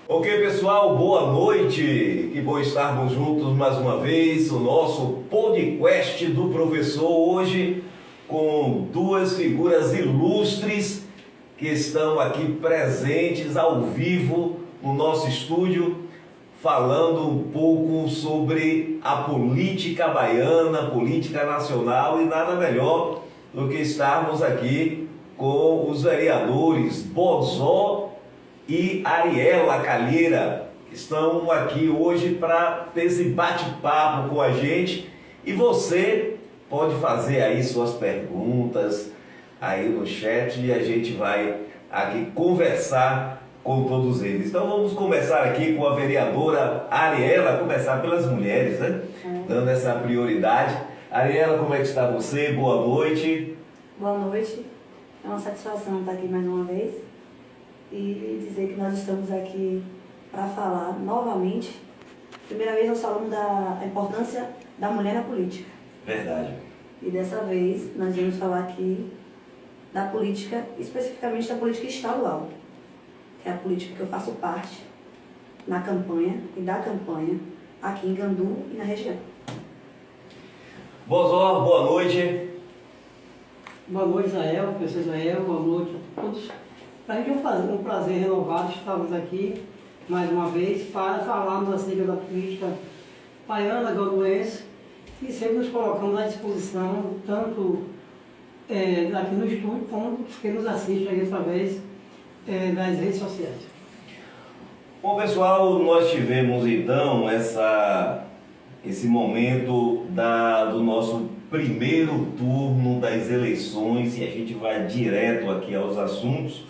Ok, pessoal, boa noite. Que bom estarmos juntos mais uma vez. O nosso podcast do professor hoje com duas figuras ilustres que estão aqui presentes ao vivo no nosso estúdio, falando um pouco sobre a política baiana, política nacional, e nada melhor do que estarmos aqui com os vereadores Bozó e Ariela Calheira, que estão aqui hoje para ter esse bate-papo com a gente. E você pode fazer aí suas perguntas aí no chat e a gente vai aqui conversar com todos eles. Então vamos começar aqui com a vereadora Ariela, começar pelas mulheres, né? Dando essa prioridade. Ariela, como é que está você? Boa noite. Boa noite. É uma satisfação estar aqui mais uma vez e dizer que nós estamos aqui para falar novamente. Primeira vez nós falamos da importância da mulher na política. Verdade. E dessa vez nós vamos falar aqui da política, especificamente da política estadual, que é a política que eu faço parte na campanha e da campanha aqui em Gandu e na região. Bozó, boa noite. Boa noite, Israel, professor Israel, boa noite a todos. Para a gente é um prazer renovado estarmos aqui mais uma vez para falarmos acerca da política baiana, ganduense, e sempre nos colocamos à disposição, tanto aqui no estúdio, como os que nos assistem aqui através das redes sociais. Bom, pessoal, nós tivemos então esse momento do nosso primeiro turno das eleições, e a gente vai direto aqui aos assuntos,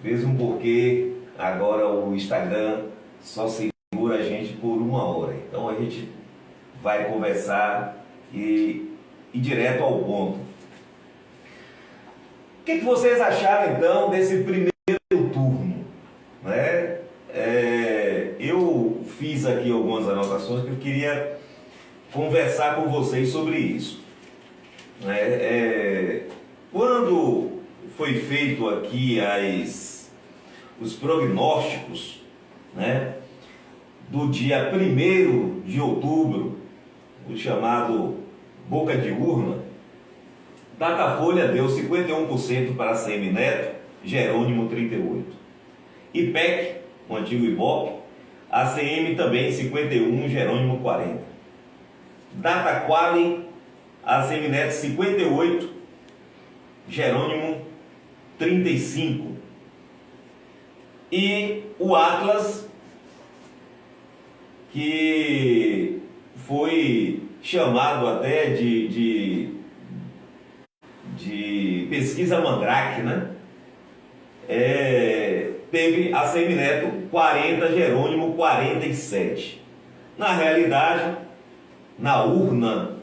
mesmo porque agora o Instagram só segura a gente por 1 hora. Então a gente vai conversar e direto ao ponto. O que vocês acharam então desse primeiro turno, né? Eu fiz aqui algumas anotações que eu queria conversar com vocês sobre isso. Quando foi feito aqui os prognósticos, né, do dia 1º de outubro, o chamado Boca de Urna, Datafolha deu 51% para Semineto, Jerônimo 38%. IPEC, o antigo Ibope, ACM também 51%, Jerônimo 40%. Dataquali, Semineto 58%, Jerônimo 35%. E o Atlas, que foi chamado até de pesquisa Mandrake, né? Teve Semineto 40%, Jerônimo 47%. Na realidade, na urna,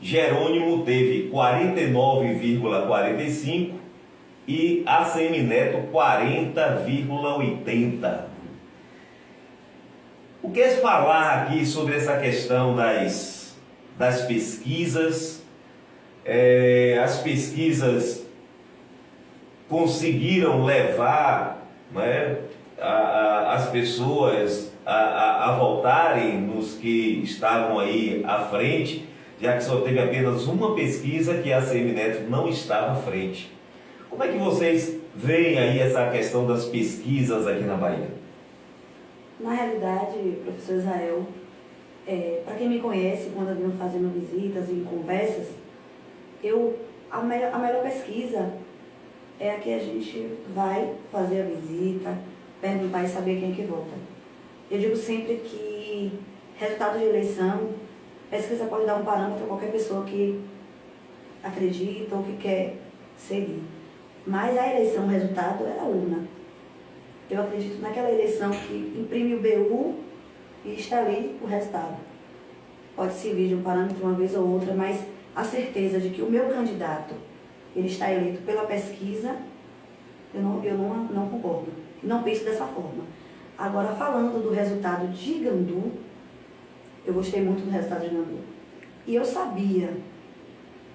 Jerônimo teve 49,45% e Semineto 40,80%. O que é falar aqui sobre essa questão das pesquisas? As pesquisas conseguiram levar, né, as pessoas a votarem nos que estavam aí à frente, já que só teve apenas uma pesquisa que a Semineto não estava à frente. Como é que vocês veem aí essa questão das pesquisas aqui na Bahia? Na realidade, professor Israel, para quem me conhece, quando eu venho fazendo visitas e conversas, a melhor pesquisa é a que a gente vai fazer a visita, perguntar e saber quem é que vota. Eu digo sempre que resultado de eleição, pesquisa pode dar um parâmetro a qualquer pessoa que acredita ou que quer seguir. Mas a eleição, o resultado é a urna. Eu acredito naquela eleição que imprime o BU e está ali o resultado. Pode servir de um parâmetro uma vez ou outra, mas a certeza de que o meu candidato ele está eleito pela pesquisa, eu não concordo. Não penso dessa forma. Agora, falando do resultado de Gandu, eu gostei muito do resultado de Gandu. E eu sabia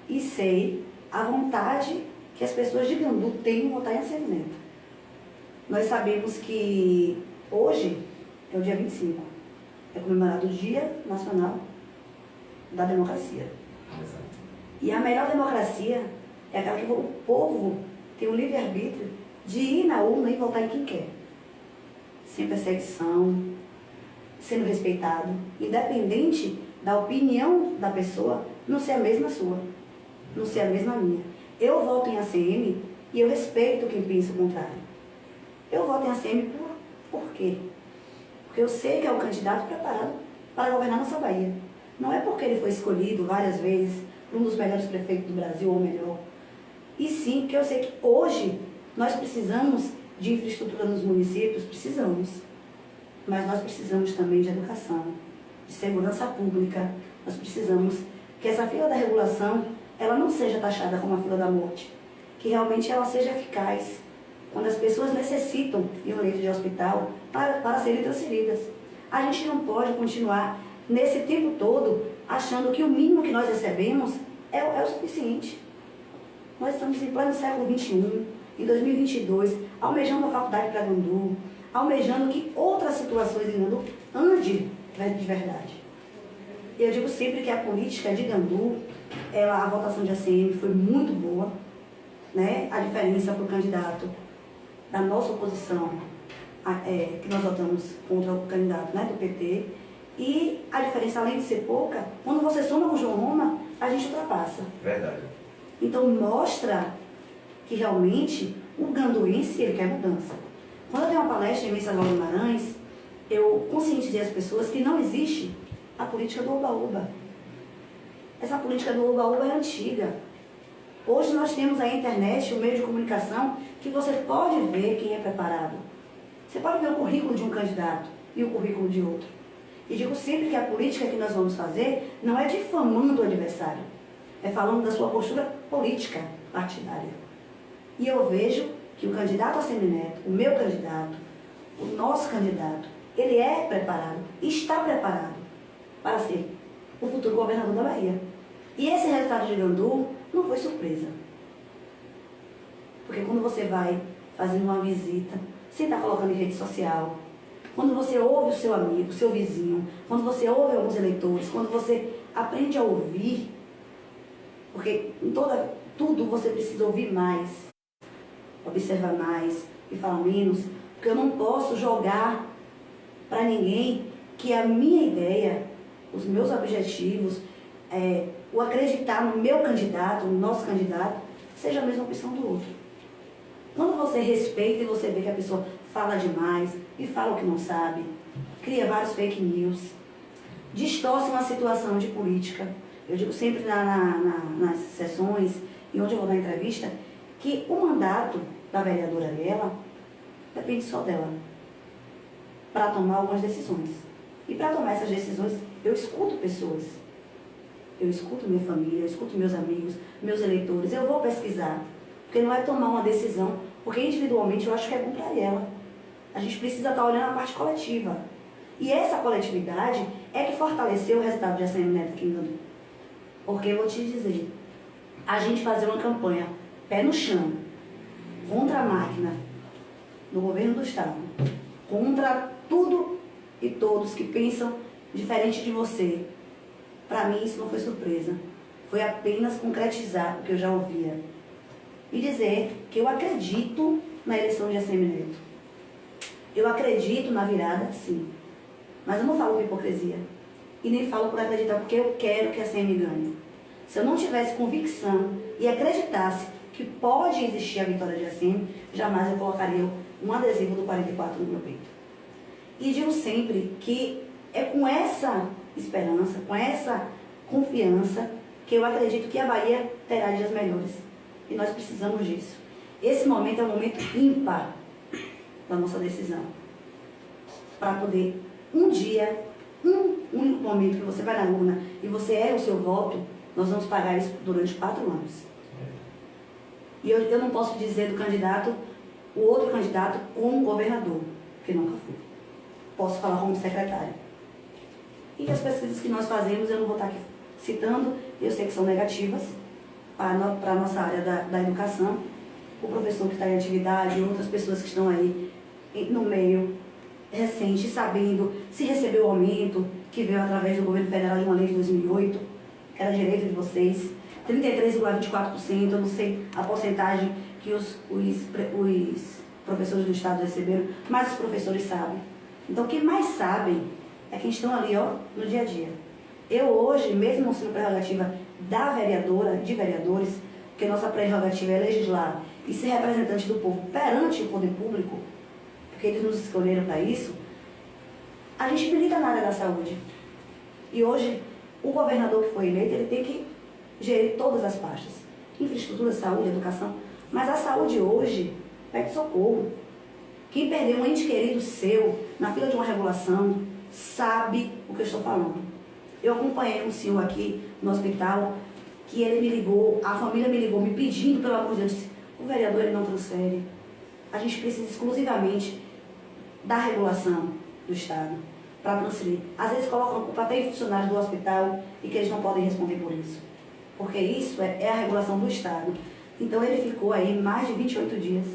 e sei a vontade que as pessoas de Gandu têm em votar em Semineto. Nós sabemos que hoje é o dia 25. É comemorado o Dia Nacional da Democracia. E a melhor democracia é aquela que o povo tem o livre-arbítrio de ir na urna e votar em quem quer. Sem perseguição, sendo respeitado, independente da opinião da pessoa não ser a mesma sua, não ser a mesma minha. Eu voto em ACM e eu respeito quem pensa o contrário. Eu voto em ACM por quê? Porque eu sei que é um candidato preparado para governar nossa Bahia. Não é porque ele foi escolhido várias vezes por um dos melhores prefeitos do Brasil, ou melhor. E sim, porque eu sei que hoje nós precisamos de infraestrutura nos municípios, precisamos. Mas nós precisamos também de educação, de segurança pública. Nós precisamos que essa fila da regulação, ela não seja taxada como a fila da morte. Que realmente ela seja eficaz. Quando as pessoas necessitam de um leito de hospital para serem transferidas. A gente não pode continuar nesse tempo todo achando que o mínimo que nós recebemos é o suficiente. Nós estamos em pleno século XXI, em 2022, almejando a faculdade para Gandu, almejando que outras situações em Gandu ande de verdade. Eu digo sempre que a política de Gandu, a votação de ACM foi muito boa, né? A diferença para o candidato da nossa oposição, que nós votamos contra o candidato, né, do PT, e a diferença, além de ser pouca, quando você soma com o João Roma, a gente ultrapassa. Verdade. Então mostra que realmente o ganduense, ele quer mudança. Quando eu tenho uma palestra em Mensagal Guimarães, eu conscientizei as pessoas que não existe a política do oba-oba. Essa política do oba-oba é antiga. Hoje nós temos a internet, o meio de comunicação, que você pode ver quem é preparado. Você pode ver o currículo de um candidato e o currículo de outro. E digo sempre que a política que nós vamos fazer não é difamando o adversário, é falando da sua postura política partidária. E eu vejo que o candidato Assemineto, o meu candidato, o nosso candidato, ele é preparado, está preparado para ser o futuro governador da Bahia. E esse resultado de Gandu não foi surpresa. Porque quando você vai fazendo uma visita, sem estar colocando em rede social, quando você ouve o seu amigo, o seu vizinho, quando você ouve alguns eleitores, quando você aprende a ouvir, porque em tudo você precisa ouvir mais, observar mais e falar menos, porque eu não posso jogar para ninguém que a minha ideia, os meus objetivos, o acreditar no meu candidato, no nosso candidato, seja a mesma opção do outro. Quando você respeita e você vê que a pessoa fala demais e fala o que não sabe, cria vários fake news, distorce uma situação de política. Eu digo sempre nas sessões e onde eu vou dar entrevista, que o mandato da vereadora Ariela depende só dela para tomar algumas decisões. E para tomar essas decisões, eu escuto pessoas. Eu escuto minha família, eu escuto meus amigos, meus eleitores. Eu vou pesquisar. Porque não é tomar uma decisão, porque individualmente eu acho que é bom para Ariela. A gente precisa estar olhando a parte coletiva. E essa coletividade é que fortaleceu o resultado de ACM Neto aqui em Gandu. Porque eu vou te dizer, a gente fazer uma campanha pé no chão, contra a máquina do governo do Estado, contra tudo e todos que pensam diferente de você, para mim isso não foi surpresa. Foi apenas concretizar o que eu já ouvia. E dizer que eu acredito na eleição de ACM Neto. Eu acredito na virada, sim. Mas eu não falo por hipocrisia. E nem falo por acreditar, porque eu quero que a ACM ganhe. Se eu não tivesse convicção e acreditasse que pode existir a vitória de ACM, jamais eu colocaria um adesivo do 44 no meu peito. E digo sempre que é com essa esperança, com essa confiança, que eu acredito que a Bahia terá dias melhores. E nós precisamos disso. Esse momento é um momento ímpar da nossa decisão. Para poder, um dia, um único momento que você vai na urna e você erra o seu voto, nós vamos pagar isso durante 4 anos. E eu não posso dizer do candidato, o outro candidato, como governador, porque nunca fui. Posso falar como secretário. E as pesquisas que nós fazemos, eu não vou estar aqui citando, eu sei que são negativas, para a nossa área da educação, o professor que está em atividade, outras pessoas que estão aí no meio, recente, sabendo se recebeu o aumento, que veio através do governo federal de uma lei de 2008, que era direito de vocês, 33,24%, eu não sei a porcentagem que os professores do Estado receberam, mas os professores sabem. Então, quem mais sabem é quem estão ali, ó, no dia a dia. Eu hoje, mesmo não sendo prerrogativa da vereadora, de vereadores, porque nossa prerrogativa é legislar e ser representante do povo perante o poder público, porque eles nos escolheram para isso, a gente milita na área da saúde. E hoje, o governador que foi eleito, ele tem que gerir todas as pastas. Infraestrutura, saúde, educação. Mas a saúde hoje pede socorro. Quem perdeu um ente querido seu na fila de uma regulação sabe o que eu estou falando. Eu acompanhei um senhor aqui no hospital, que ele me ligou, a família me ligou, me pedindo, pelo amor de Deus, o vereador ele não transfere. A gente precisa exclusivamente da regulação do Estado para transferir. Às vezes colocam a culpa até em funcionários do hospital e que eles não podem responder por isso. Porque isso é a regulação do Estado. Então ele ficou aí mais de 28 dias.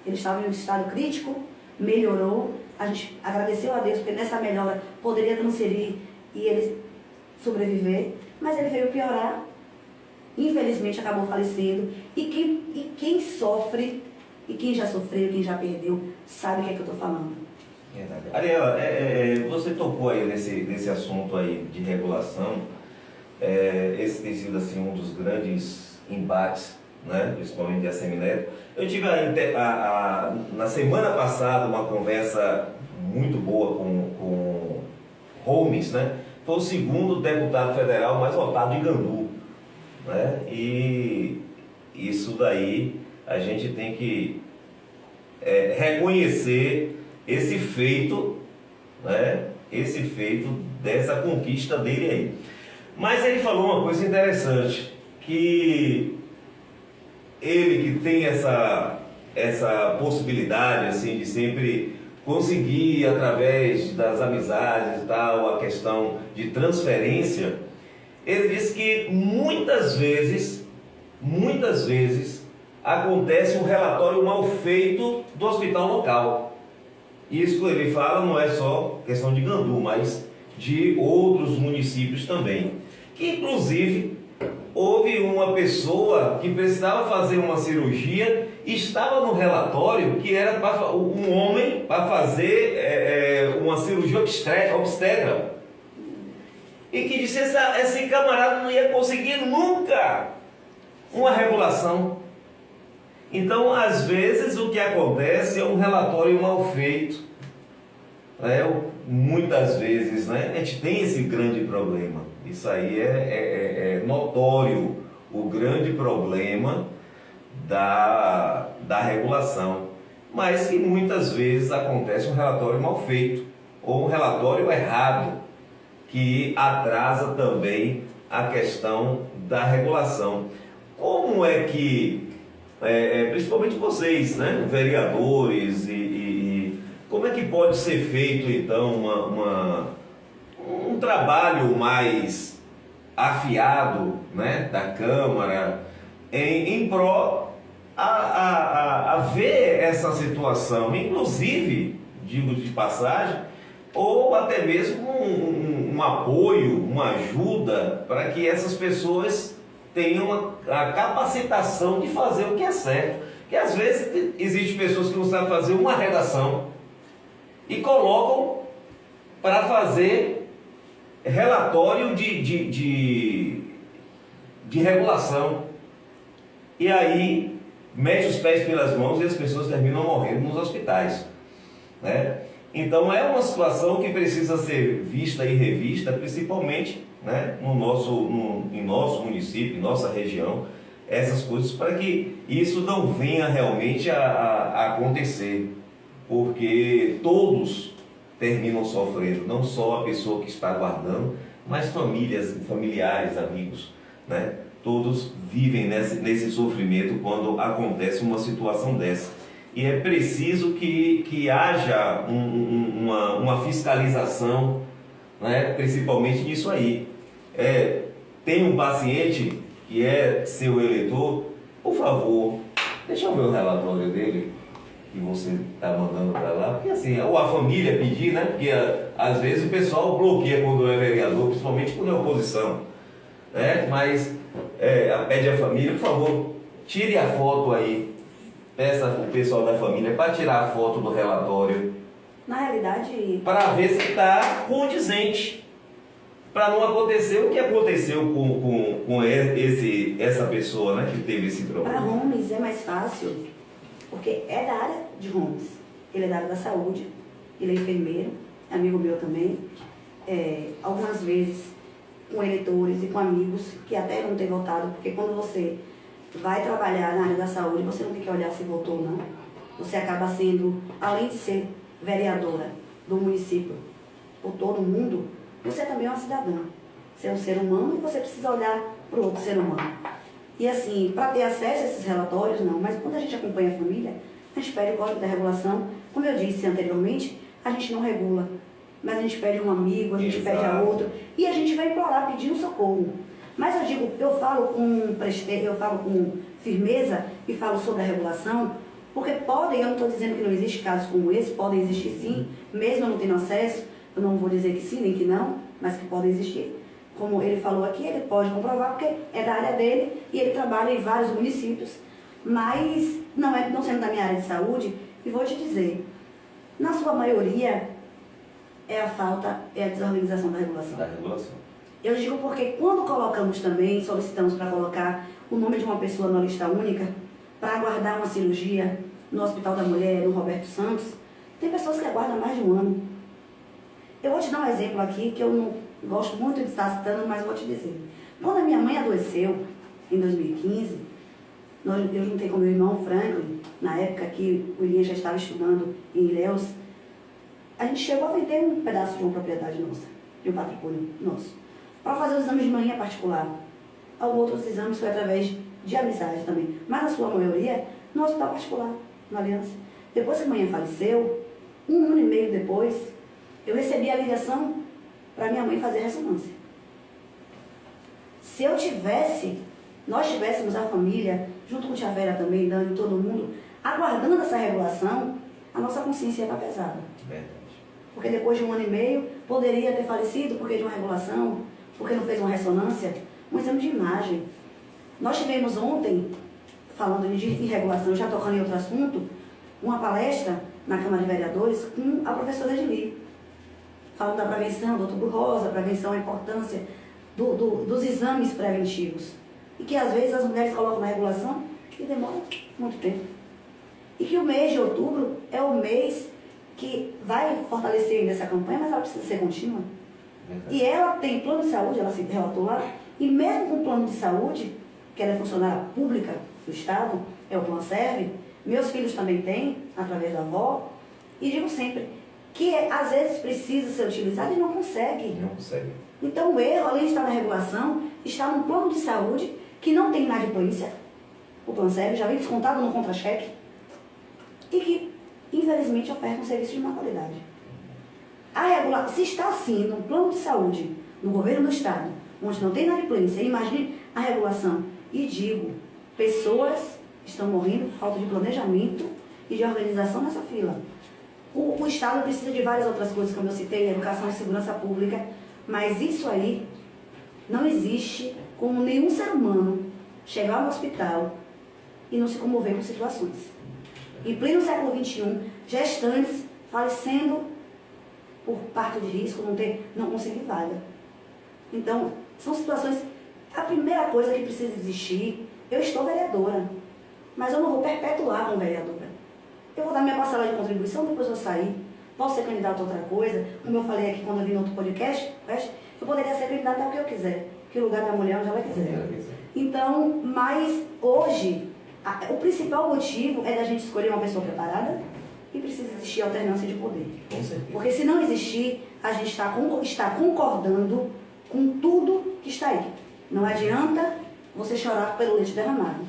Ele estava em um estado crítico, melhorou. A gente agradeceu a Deus porque nessa melhora poderia transferir e ele sobreviver. Mas ele veio piorar. Infelizmente acabou falecendo. E quem sofre, e quem já sofreu, quem já perdeu, sabe o que é que eu estou falando. Ariela, você tocou aí nesse assunto aí de regulação. Esse tem sido assim, um dos grandes embates, né, principalmente de Assemineto. Eu tive na semana passada uma conversa muito boa com Holmes, né? Foi o segundo deputado federal mais votado de Gandu, né? E isso daí a gente tem que reconhecer esse feito, né? Esse feito dessa conquista dele aí. Mas ele falou uma coisa interessante, que ele que tem essa possibilidade assim, de sempre conseguir, através das amizades e tal, a questão de transferência, ele disse que muitas vezes acontece um relatório mal feito do hospital local. Isso que ele fala não é só questão de Gandu, mas de outros municípios também. Que inclusive houve uma pessoa que precisava fazer uma cirurgia e estava no relatório que era para um homem para fazer uma cirurgia obstetra. E que disse esse camarada não ia conseguir nunca uma regulação. Então, às vezes, o que acontece é um relatório mal feito. Muitas vezes, né, a gente tem esse grande problema. Isso aí é notório, o grande problema da regulação. Mas que muitas vezes acontece um relatório mal feito, ou um relatório errado, que atrasa também a questão da regulação. Como é que, principalmente vocês, né, vereadores, como é que pode ser feito então um trabalho mais afiado, né, da Câmara em pró a ver essa situação, inclusive, digo de passagem, ou até mesmo um apoio, uma ajuda para que essas pessoas tenham a capacitação de fazer o que é certo. Porque às vezes existem pessoas que não sabem fazer uma redação e colocam para fazer relatório de regulação. E aí mete os pés pelas mãos e as pessoas terminam morrendo nos hospitais, né? Então é uma situação que precisa ser vista e revista, principalmente, né, em nosso município, em nossa região, essas coisas, para que isso não venha realmente a acontecer, porque todos terminam sofrendo, não só a pessoa que está aguardando, mas familiares, amigos, né? Todos vivem nesse sofrimento quando acontece uma situação dessa. E é preciso que haja uma fiscalização, né, principalmente nisso aí. Tem um paciente que é seu eleitor, por favor, deixa eu ver o relatório dele, que você está mandando para lá? Porque assim, ou a família pedir, né? Porque às vezes o pessoal bloqueia quando é vereador, principalmente quando é oposição, né? Mas pede a família, por favor, tire a foto aí, peça o pessoal da família para tirar a foto do relatório. Na realidade... Para ver se está condizente. Para não acontecer o que aconteceu com essa pessoa, né, que teve esse Para problema. Holmes é mais fácil, porque é da área de Holmes. Ele é da área da saúde, ele é enfermeiro, é amigo meu também. Algumas vezes com eleitores e com amigos que até não têm votado, porque quando você vai trabalhar na área da saúde, você não tem que olhar se votou ou não. Você acaba sendo, além de ser vereadora do município por todo mundo, você também é uma cidadã. Você é um ser humano e você precisa olhar para o outro ser humano. E assim, para ter acesso a esses relatórios, não. Mas quando a gente acompanha a família, a gente pede o código da regulação. Como eu disse anteriormente, a gente não regula. Mas a gente pede um amigo, a gente pede a outro. E a gente vai implorar pedindo socorro. Mas eu falo com firmeza e falo sobre a regulação, porque eu não estou dizendo que não existe casos como esse, podem existir sim, mesmo eu não tendo acesso, eu não vou dizer que sim nem que não, mas que podem existir. Como ele falou aqui, ele pode comprovar porque é da área dele e ele trabalha em vários municípios, mas não sendo da minha área de saúde, e vou te dizer, na sua maioria é a desorganização da regulação. Da regulação. Eu digo porque quando colocamos também, solicitamos para colocar o nome de uma pessoa na lista única, para aguardar uma cirurgia no Hospital da Mulher, no Roberto Santos, tem pessoas que aguardam mais de um ano. Eu vou te dar um exemplo aqui, que eu não gosto muito de estar citando, mas vou te dizer. Quando a minha mãe adoeceu, em 2015, eu juntei com meu irmão Franklin, na época que o William já estava estudando em Ilhéus, a gente chegou a vender um pedaço de uma propriedade nossa, de um patrimônio nosso, para fazer os exames de manhã particular. Alguns outros exames foi através de amizade também, mas na sua maioria, no hospital particular, na Aliança. Depois que a mãe faleceu, 1 ano e meio depois, eu recebi a ligação para minha mãe fazer ressonância. Se nós tivéssemos a família, junto com tia Vera também, Dani, todo mundo, aguardando essa regulação, a nossa consciência ia estar pesada. Verdade. Porque depois de 1 ano e meio, poderia ter falecido porque de uma regulação, porque não fez uma ressonância, um exame de imagem. Nós tivemos ontem, falando de regulação, já tocando em outro assunto, uma palestra na Câmara de Vereadores com a professora Edili, falando da prevenção, do Outubro Rosa, prevenção, a importância dos exames preventivos. E que às vezes as mulheres colocam na regulação e demora muito tempo. E que o mês de outubro é o mês que vai fortalecer ainda essa campanha, mas ela precisa ser contínua. E ela tem plano de saúde, ela se relatou lá, e mesmo com plano de saúde, que ela é funcionária pública do Estado, é o Plano Serve, meus filhos também têm, através da avó, e digo sempre que às vezes precisa ser utilizado e não consegue. Não consegue. Então o erro, além de estar na regulação, está no plano de saúde, que não tem inadimplência, o Plano Serve já vem descontado no contra-cheque, e que, infelizmente, oferta um serviço de má qualidade. Se está assim no plano de saúde, no governo do Estado, onde não tem inadimplência, imagine a regulação. E digo, pessoas estão morrendo por falta de planejamento e de organização nessa fila. O Estado precisa de várias outras coisas, como eu citei, educação e segurança pública, mas isso aí não existe como nenhum ser humano chegar no hospital e não se comover com situações. Em pleno século XXI, gestantes falecendo por parto de risco, não conseguir vaga. Então, são situações... A primeira coisa que precisa existir, eu estou vereadora, mas eu não vou perpetuar como vereadora. Eu vou dar minha parcela de contribuição, depois vou sair. Posso ser candidata a outra coisa, como eu falei aqui quando eu vim no outro podcast, eu poderia ser candidata ao que eu quiser, que o lugar da mulher onde ela quiser. Então, mas hoje, o principal motivo é da gente escolher uma pessoa preparada e precisa existir alternância de poder. Com certeza. Porque se não existir, a gente está concordando com tudo que está aí. Não adianta você chorar pelo leite derramado.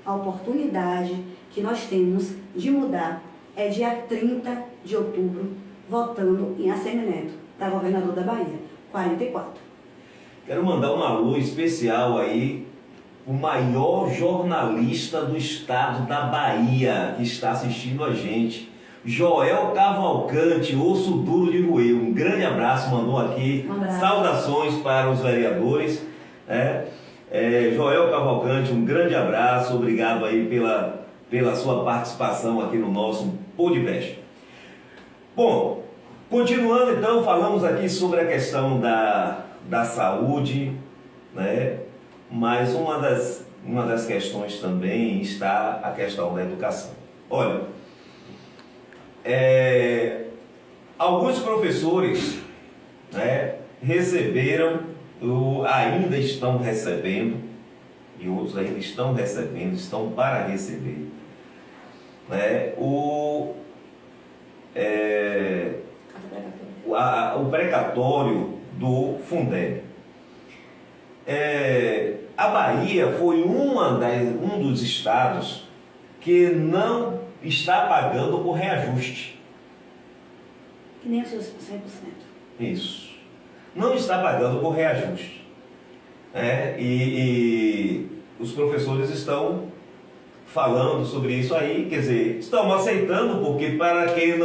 A oportunidade que nós temos de mudar é dia 30 de outubro, votando em ACM Neto, para governador da Bahia, 44. Quero mandar um alô especial aí o maior jornalista do estado da Bahia que está assistindo a gente. Joel Cavalcante, osso duro de roer. Um grande abraço, mandou aqui. Saudações para os vereadores. Joel Cavalcante, um grande abraço. Obrigado aí pela sua participação aqui no nosso podcast. Bom, continuando então, falamos aqui sobre a questão da saúde, né? Mas uma das questões também está a questão da educação. Olha, alguns professores, né, receberam, ainda estão recebendo, e outros ainda estão recebendo, estão para receber, né, o precatório do Fundeb. A Bahia foi um dos estados que não está pagando o reajuste. Que nem os seus 100%. Isso. Não está pagando por reajuste. E os professores estão falando sobre isso aí, quer dizer, estão aceitando, porque para quem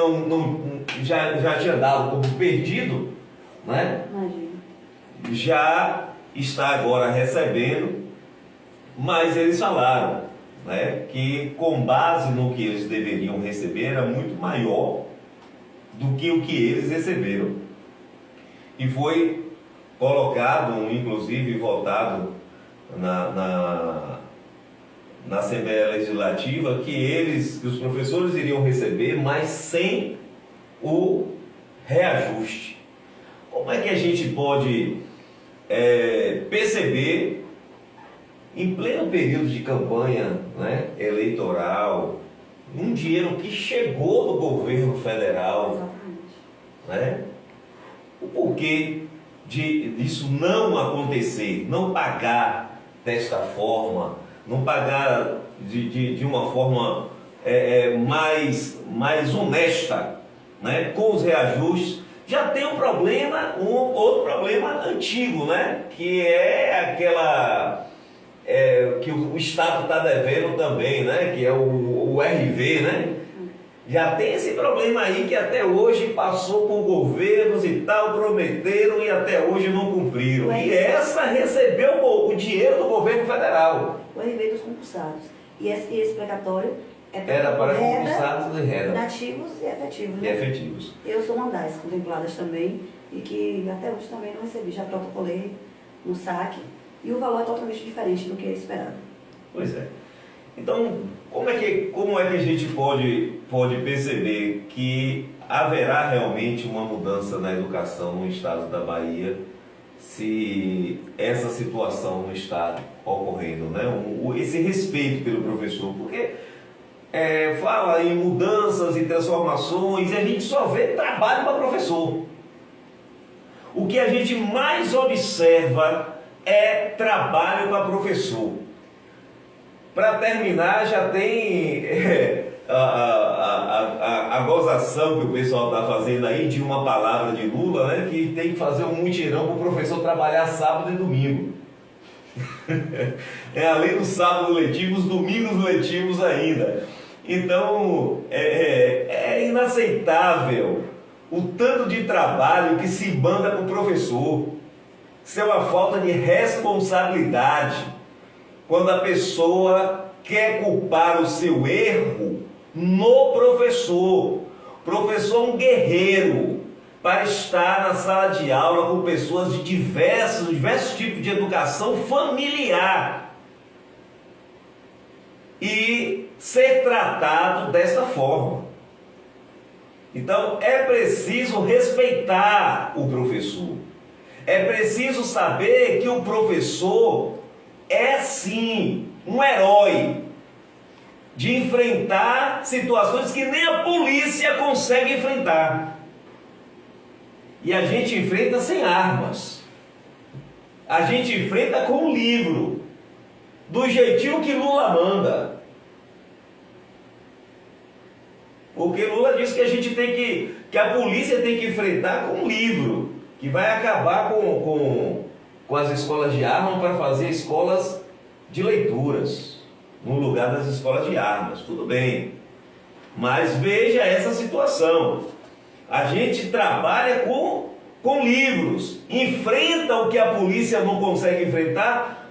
já tinha dado como perdido, né? Imagina. Já está agora recebendo, mas eles falaram, né, que com base no que eles deveriam receber era muito maior do que o que eles receberam. E foi colocado, inclusive votado na Assembleia Legislativa, que os professores iriam receber, mas sem o reajuste. Como é que a gente pode perceber, em pleno período de campanha, né, eleitoral, um dinheiro que chegou do governo federal, né, o porquê disso não acontecer, não pagar desta forma, não pagar de uma forma mais honesta, né, com os reajustes. Já tem um outro problema antigo, né, que é aquela que o Estado está devendo também, né, que é o RV, né? Já tem esse problema aí que até hoje passou por governos e tal, prometeram e até hoje não cumpriram. E essa recebeu o dinheiro do governo federal. O RV dos concursados. E esse precatório era para concursados e renda. Nativos e efetivos. E efetivos. Eu sou uma das contempladas também e que até hoje também não recebi. Já protocolei no saque e o valor é totalmente diferente do que é esperado. Pois é. Então, como é que a gente pode perceber que haverá realmente uma mudança na educação no estado da Bahia se essa situação não está ocorrendo, né? Esse respeito pelo professor, porque fala em mudanças e transformações e a gente só vê trabalho para professor. O que a gente mais observa é trabalho para professor. Para terminar, já tem a gozação que o pessoal está fazendo aí de uma palavra de Lula, né, que tem que fazer um mutirão para o professor trabalhar sábado e domingo. Além do sábado letivo, os domingos letivos ainda. Então, é inaceitável o tanto de trabalho que se manda para o professor. Isso é uma falta de responsabilidade. Quando a pessoa quer culpar o seu erro no professor. O professor é um guerreiro para estar na sala de aula com pessoas de diversos tipos de educação familiar e ser tratado dessa forma. Então é preciso respeitar o professor. É preciso saber que o professor é sim um herói de enfrentar situações que nem a polícia consegue enfrentar. E a gente enfrenta sem armas. A gente enfrenta com um livro, do jeitinho que Lula manda. Porque Lula disse que a gente que a polícia tem que enfrentar com um livro, que vai acabar com as escolas de armas para fazer escolas de leituras no lugar das escolas de armas, tudo bem. Mas veja essa situação. A gente trabalha com livros, enfrenta o que a polícia não consegue enfrentar,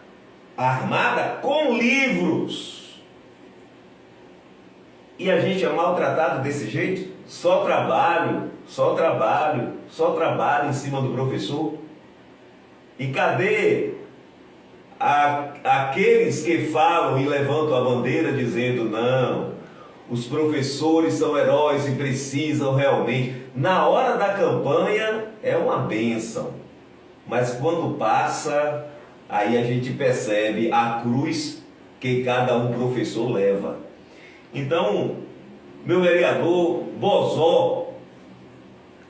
armada, com livros. E a gente é maltratado desse jeito? Só trabalho em cima do professor. E cadê aqueles que falam e levantam a bandeira dizendo não, os professores são heróis e precisam realmente. Na hora da campanha é uma bênção, mas quando passa, aí a gente percebe a cruz que cada um professor leva. Então, meu vereador Bozó,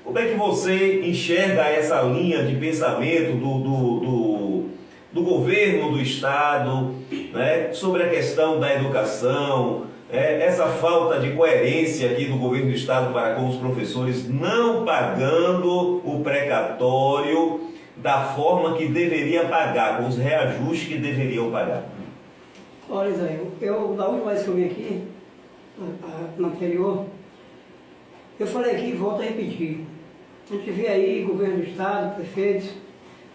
como é que você enxerga essa linha de pensamento do governo do Estado, né, sobre a questão da educação, essa falta de coerência aqui do governo do Estado para com os professores não pagando o precatório da forma que deveria pagar, com os reajustes que deveriam pagar? Olha, Zé, da última vez que eu vim aqui, na anterior, eu falei aqui e volto a repetir. A gente vê aí governo do Estado, prefeitos,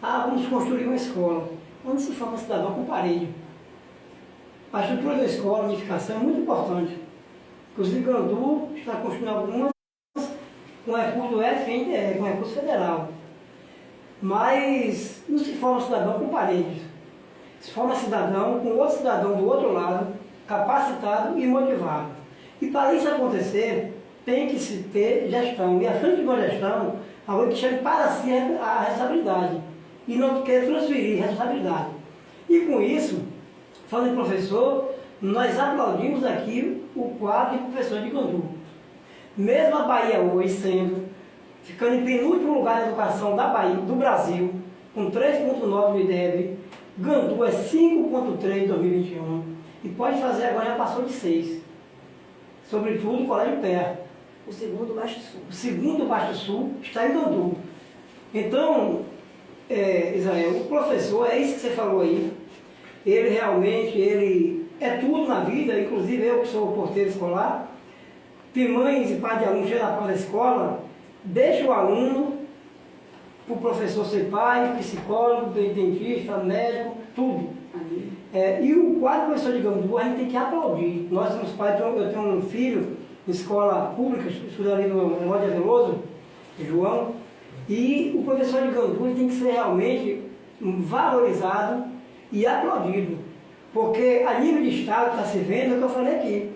vamos construir uma escola. Onde se forma cidadão com parede. A estrutura da escola, a unificação é muito importante. Inclusive, Gandu está construindo algumas com recurso do FNDE, com recurso federal. Mas não se forma cidadão com paredes. Se forma cidadão com outro cidadão do outro lado, capacitado e motivado. E para isso acontecer, tem que se ter gestão. E a frente de uma gestão, alguém que chame para si a responsabilidade. E não quer transferir responsabilidade. E com isso, falando em professor, nós aplaudimos aqui o quadro de professor de Gandu. Mesmo a Bahia hoje ficando em penúltimo lugar na educação da Bahia, do Brasil, com 3,9 no IDEB, Gandu é 5,3 em 2021, e pode fazer agora, já passou de 6. Sobretudo o Colégio Pé. O segundo do Baixo Sul. O segundo do Baixo Sul está em Gandu. Então, Israel, o professor, é isso que você falou aí, ele realmente, ele é tudo na vida, inclusive eu que sou porteiro escolar, tem mães e pais de alunos chegam na porta da escola, deixa o aluno para o professor ser pai, psicólogo, dentista, médico, tudo. E o quadro professor de Gandu, a gente tem que aplaudir. Nós somos pais, eu tenho um filho em escola pública, estudando ali no Relógio Veloso, João, e o professor de Gandu ele tem que ser realmente valorizado e aplaudido, porque a nível de Estado está se vendo o que eu falei aqui.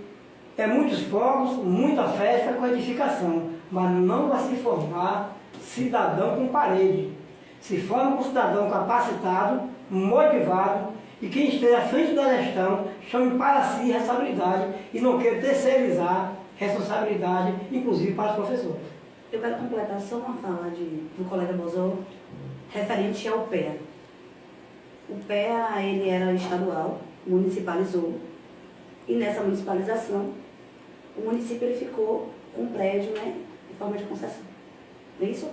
É muitos fogos, muita festa com edificação, mas não vai se formar cidadão com parede. Se forma com cidadão capacitado, motivado, e quem esteja à frente da gestão chame para si responsabilidade e não queira terceirizar responsabilidade, inclusive para os professores. Eu quero completar só uma fala do colega Bozó, referente ao PEA. O PEA, ele era estadual, municipalizou, e nessa municipalização, o município ele ficou com um prédio, né, em forma de concessão. Não é isso?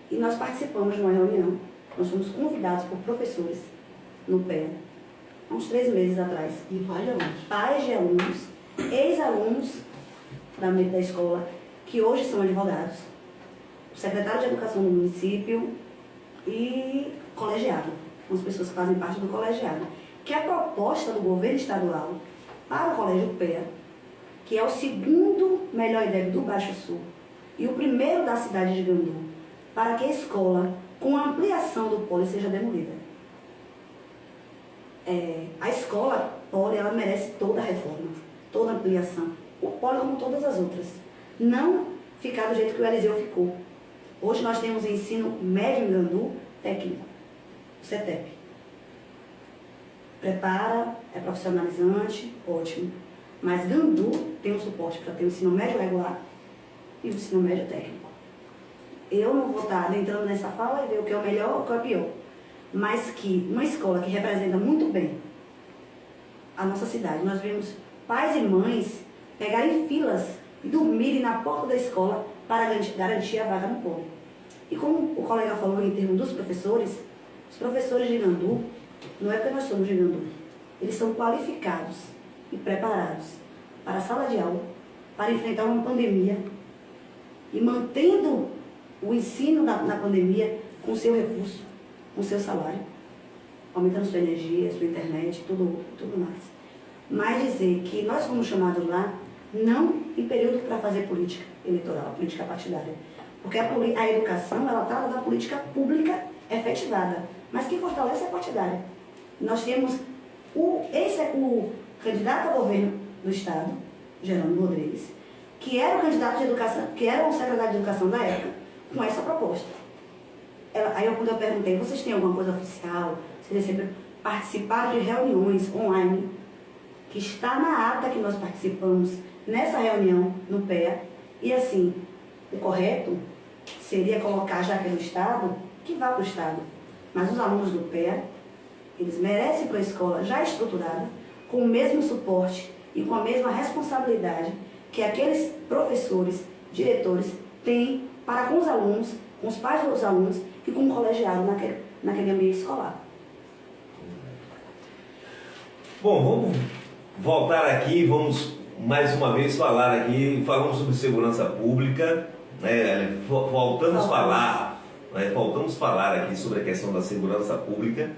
E nós participamos de uma reunião, nós fomos convidados por professores no PEA, há uns 3 meses atrás. E pais de alunos. Pais de alunos, ex-alunos da escola, que hoje são advogados, o secretário de Educação do município e colegiado, as pessoas que fazem parte do colegiado, que a proposta do governo estadual para o Colégio PEA, que é o segundo melhor IDEB do Baixo Sul e o primeiro da cidade de Gandu, para que a escola, com a ampliação do polo, seja demolida. A escola polo, ela merece toda a reforma, toda a ampliação. O polo como todas as outras. Não ficar do jeito que o Eliseu ficou. Hoje nós temos ensino médio em Gandu, técnico, o CETEP. Prepara, é profissionalizante, ótimo. Mas Gandu tem um suporte para ter o ensino médio regular e o ensino médio técnico. Eu não vou estar entrando nessa fala e ver o que é o melhor ou o que é o pior. Mas que uma escola que representa muito bem a nossa cidade, nós vemos pais e mães pegarem filas e dormirem na porta da escola para garantir a vaga no polo. E como o colega falou em termos dos professores, os professores de Gandu, não é porque nós somos de Gandu, eles são qualificados e preparados para a sala de aula, para enfrentar uma pandemia e mantendo o ensino na pandemia com seu recurso, com seu salário, aumentando sua energia, sua internet, tudo mais. Mas dizer que nós fomos chamados lá, não em período para fazer política eleitoral, política partidária. Porque a educação, ela trata da política pública efetivada, mas quem fortalece é a partidária. Nós temos o candidato a governo do Estado, Jerônimo Rodrigues, que era o candidato de educação, que era o secretário de educação da época, com essa proposta. Quando eu perguntei, vocês têm alguma coisa oficial? Vocês sempre participaram de reuniões online, que está na ata que nós participamos nessa reunião no PEA, e assim, o correto seria colocar, já que é do Estado, que vá para o Estado. Mas os alunos do PEA, eles merecem para a escola já estruturada, com o mesmo suporte e com a mesma responsabilidade que aqueles professores, diretores têm para com os alunos, com os pais dos alunos e com o colegiado naquele ambiente escolar. Bom, vamos voltar aqui, vamos mais uma vez falar aqui, falamos sobre segurança pública, né? Voltamos a falar aqui sobre a questão da segurança pública.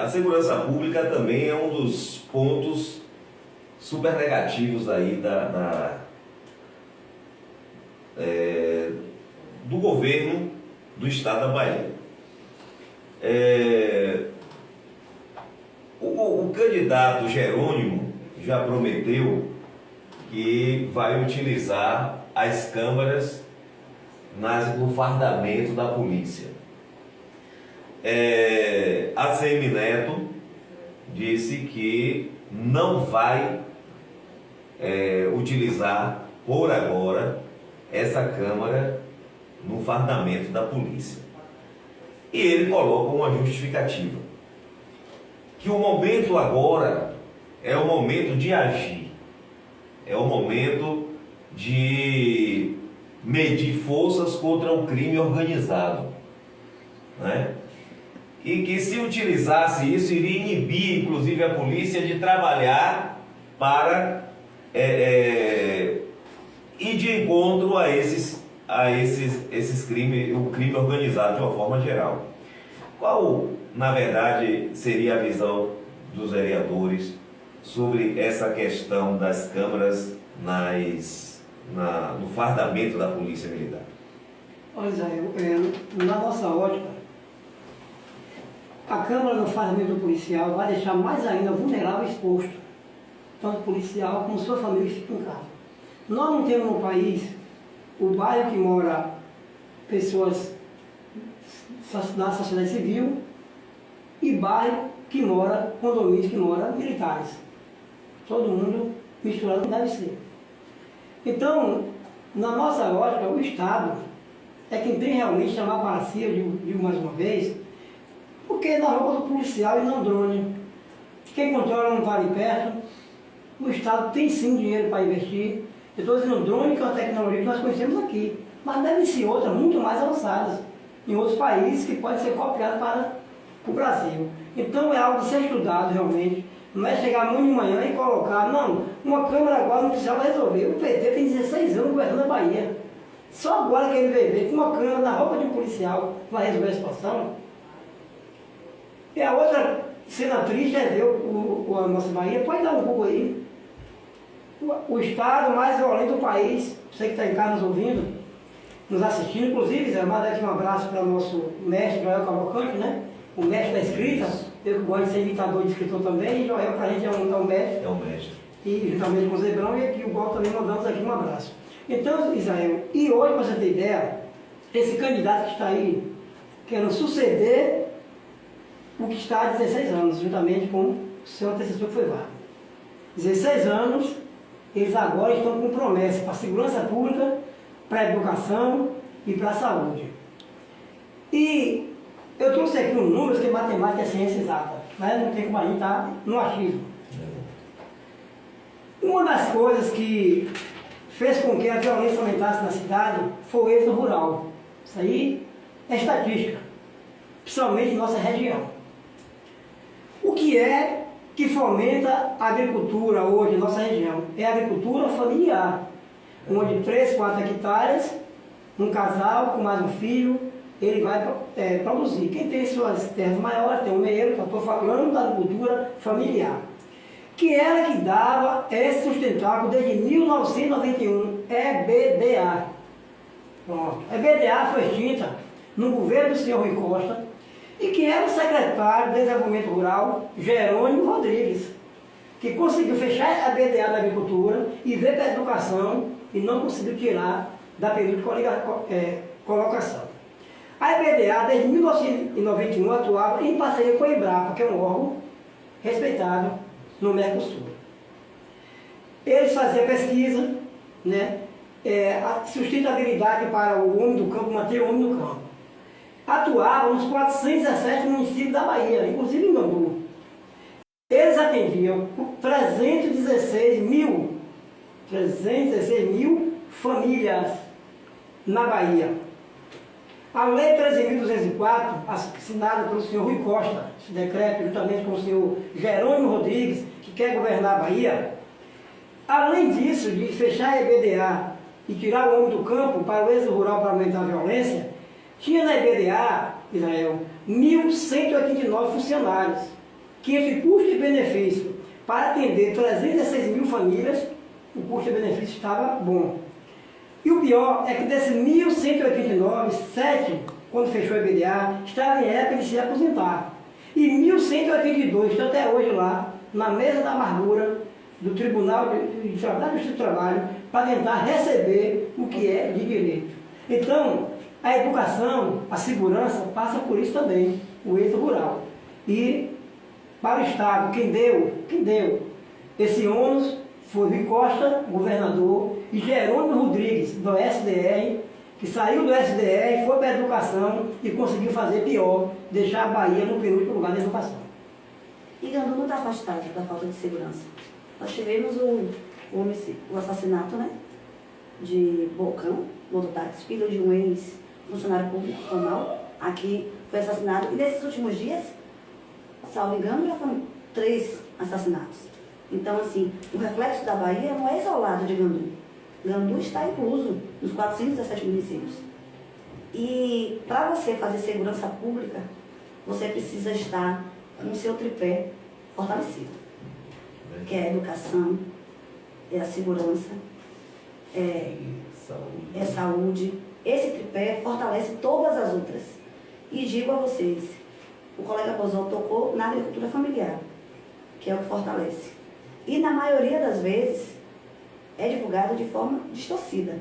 A segurança pública também é um dos pontos super negativos aí do governo do Estado da Bahia. O candidato Jerônimo já prometeu que vai utilizar as câmaras no fardamento da polícia. ACM Neto disse que não vai utilizar por agora essa câmara no fardamento da polícia. E ele coloca uma justificativa, que o momento agora é o momento de agir, é o momento de medir forças contra o crime organizado, né? E que se utilizasse isso, iria inibir inclusive a polícia de trabalhar para ir de encontro a esses crimes, o crime organizado de uma forma geral. Qual, na verdade, seria a visão dos vereadores sobre essa questão das câmaras no fardamento da Polícia Militar? Olha, Zé, na nossa ótica, a câmara no fardamento do policial vai deixar mais ainda vulnerável e exposto, tanto o policial como sua família que fica em casa. Nós não temos no país o bairro que mora pessoas na sociedade civil e bairro que mora, condomínios que mora militares. Todo mundo misturado não deve ser. Então, na nossa ótica, o Estado é quem tem realmente chamar para si, eu digo mais uma vez, porque na roupa do policial e não drone. Quem controla não está ali perto. O Estado tem sim dinheiro para investir. Eu estou dizendo drone, que é uma tecnologia que nós conhecemos aqui, mas devem ser outras muito mais avançadas em outros países que podem ser copiadas para o Brasil. Então é algo de ser estudado realmente. Não é chegar amanhã de manhã e colocar, não, uma câmera agora não precisava resolver. O PT tem 16 anos governando a Bahia. Só agora que ele veio ver que uma câmera na roupa de um policial vai resolver a situação. E a outra cena triste é ver a nossa Bahia, pode dar um pouco aí. O estado mais violento do país, você que está em casa nos ouvindo, nos assistindo, inclusive, Zé, manda aqui um abraço para o nosso mestre Joel Cavalcante, né? O mestre da escrita, eu que gosto de ser imitador de escritor também, e Joel para a gente é um mestre. É um mestre. E juntamente com o Zebrão, e aqui o Gol também mandamos aqui um abraço. Então, Israel, e hoje, para você ter ideia, esse candidato que está aí, querendo suceder o que está há 16 anos, juntamente com o seu antecessor que foi Vargas. 16 anos, eles agora estão com promessa para a segurança pública, para a educação e para a saúde. E eu trouxe aqui um número, que matemática é ciência exata, mas não tem como a gente estar no achismo. Uma das coisas que fez com que a violência aumentasse na cidade foi o êxodo rural. Isso aí é estatística, principalmente em nossa região. O que é que fomenta a agricultura hoje em nossa região? É a agricultura familiar, onde 3, 4 hectares, um casal com mais um filho, ele vai produzir. Quem tem suas terras maiores, tem um meio, estou falando da agricultura familiar, que era que dava esse sustentável desde 1991, EBDA. Pronto. EBDA foi extinta no governo do senhor Rui Costa, e que era o secretário de Desenvolvimento Rural, Jerônimo Rodrigues, que conseguiu fechar a EBDA da agricultura e veio para a educação e não conseguiu tirar da período de colocação. A EBDA, desde 1991, atuava em parceria com a Embrapa, que é um órgão respeitado no Mercosul. Eles faziam pesquisa, né, a sustentabilidade para o homem do campo, manter o homem no campo. Atuavam nos 417 municípios da Bahia, inclusive em Gandu. Eles atendiam 316 mil famílias na Bahia. A Lei 13.204, assinada pelo senhor Rui Costa, esse decreto juntamente com o senhor Jerônimo Rodrigues, que quer governar a Bahia, além disso, de fechar a EBDA e tirar o homem do campo para o êxodo rural para aumentar a violência, tinha na EBDA, Israel, 1.189 funcionários, que entre custo e benefício, para atender 306 mil famílias, o custo e benefício estava bom. E o pior é que desses 1.189, 7, quando fechou a EBDA, estavam em época de se aposentar. E 1.182 estão até hoje lá, na mesa da amargura do Tribunal de Justiça do Trabalho, para tentar receber o que é de direito. Então, a educação, a segurança, passa por isso também, o êxodo rural. E, para o Estado, quem deu esse ônus foi Rui Costa, governador, e Jerônimo Rodrigues, do SDR, que saiu do SDR, foi para a educação e conseguiu fazer pior, deixar a Bahia no penúltimo lugar da educação. E Gandu não está afastado da falta de segurança. Nós tivemos o assassinato, né, de Bocão, mototáxi, filho de um ex-funcionário público formal, aqui foi assassinado. E nesses últimos dias, salvo engano, já foram 3 assassinatos. Então, assim, o reflexo da Bahia não é isolado de Gandu. Gandu está incluso nos 417 municípios. E para você fazer segurança pública, você precisa estar com o seu tripé fortalecido. Que é a educação, é a segurança, é saúde. Esse tripé fortalece todas as outras. E digo a vocês, o colega Bozol tocou na agricultura familiar, que é o que fortalece. E na maioria das vezes é divulgado de forma distorcida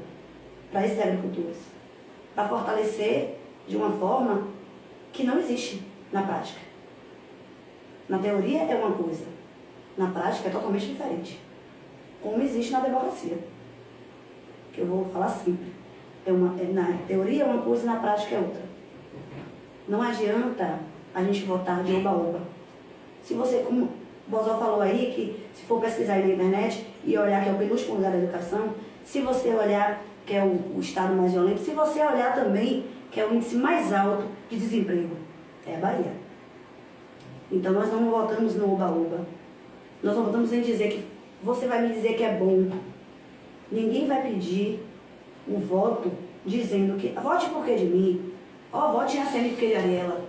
para esses agricultores, para fortalecer de uma forma que não existe na prática. Na teoria é uma coisa, na prática é totalmente diferente. Como existe na democracia, que eu vou falar sempre. Na teoria é uma coisa e na prática é outra. Não adianta a gente votar de oba-oba. Se você, como o Bozol falou aí, que se for pesquisar aí na internet e olhar que é o penúltimo lugar da educação, se você olhar que é o estado mais violento, se você olhar também que é o índice mais alto de desemprego, é a Bahia. Então nós não votamos no oba-oba. Nós não votamos em dizer que você vai me dizer que é bom. Ninguém vai pedir o voto dizendo que vote porque de mim, vote em ACM porque de Ariela.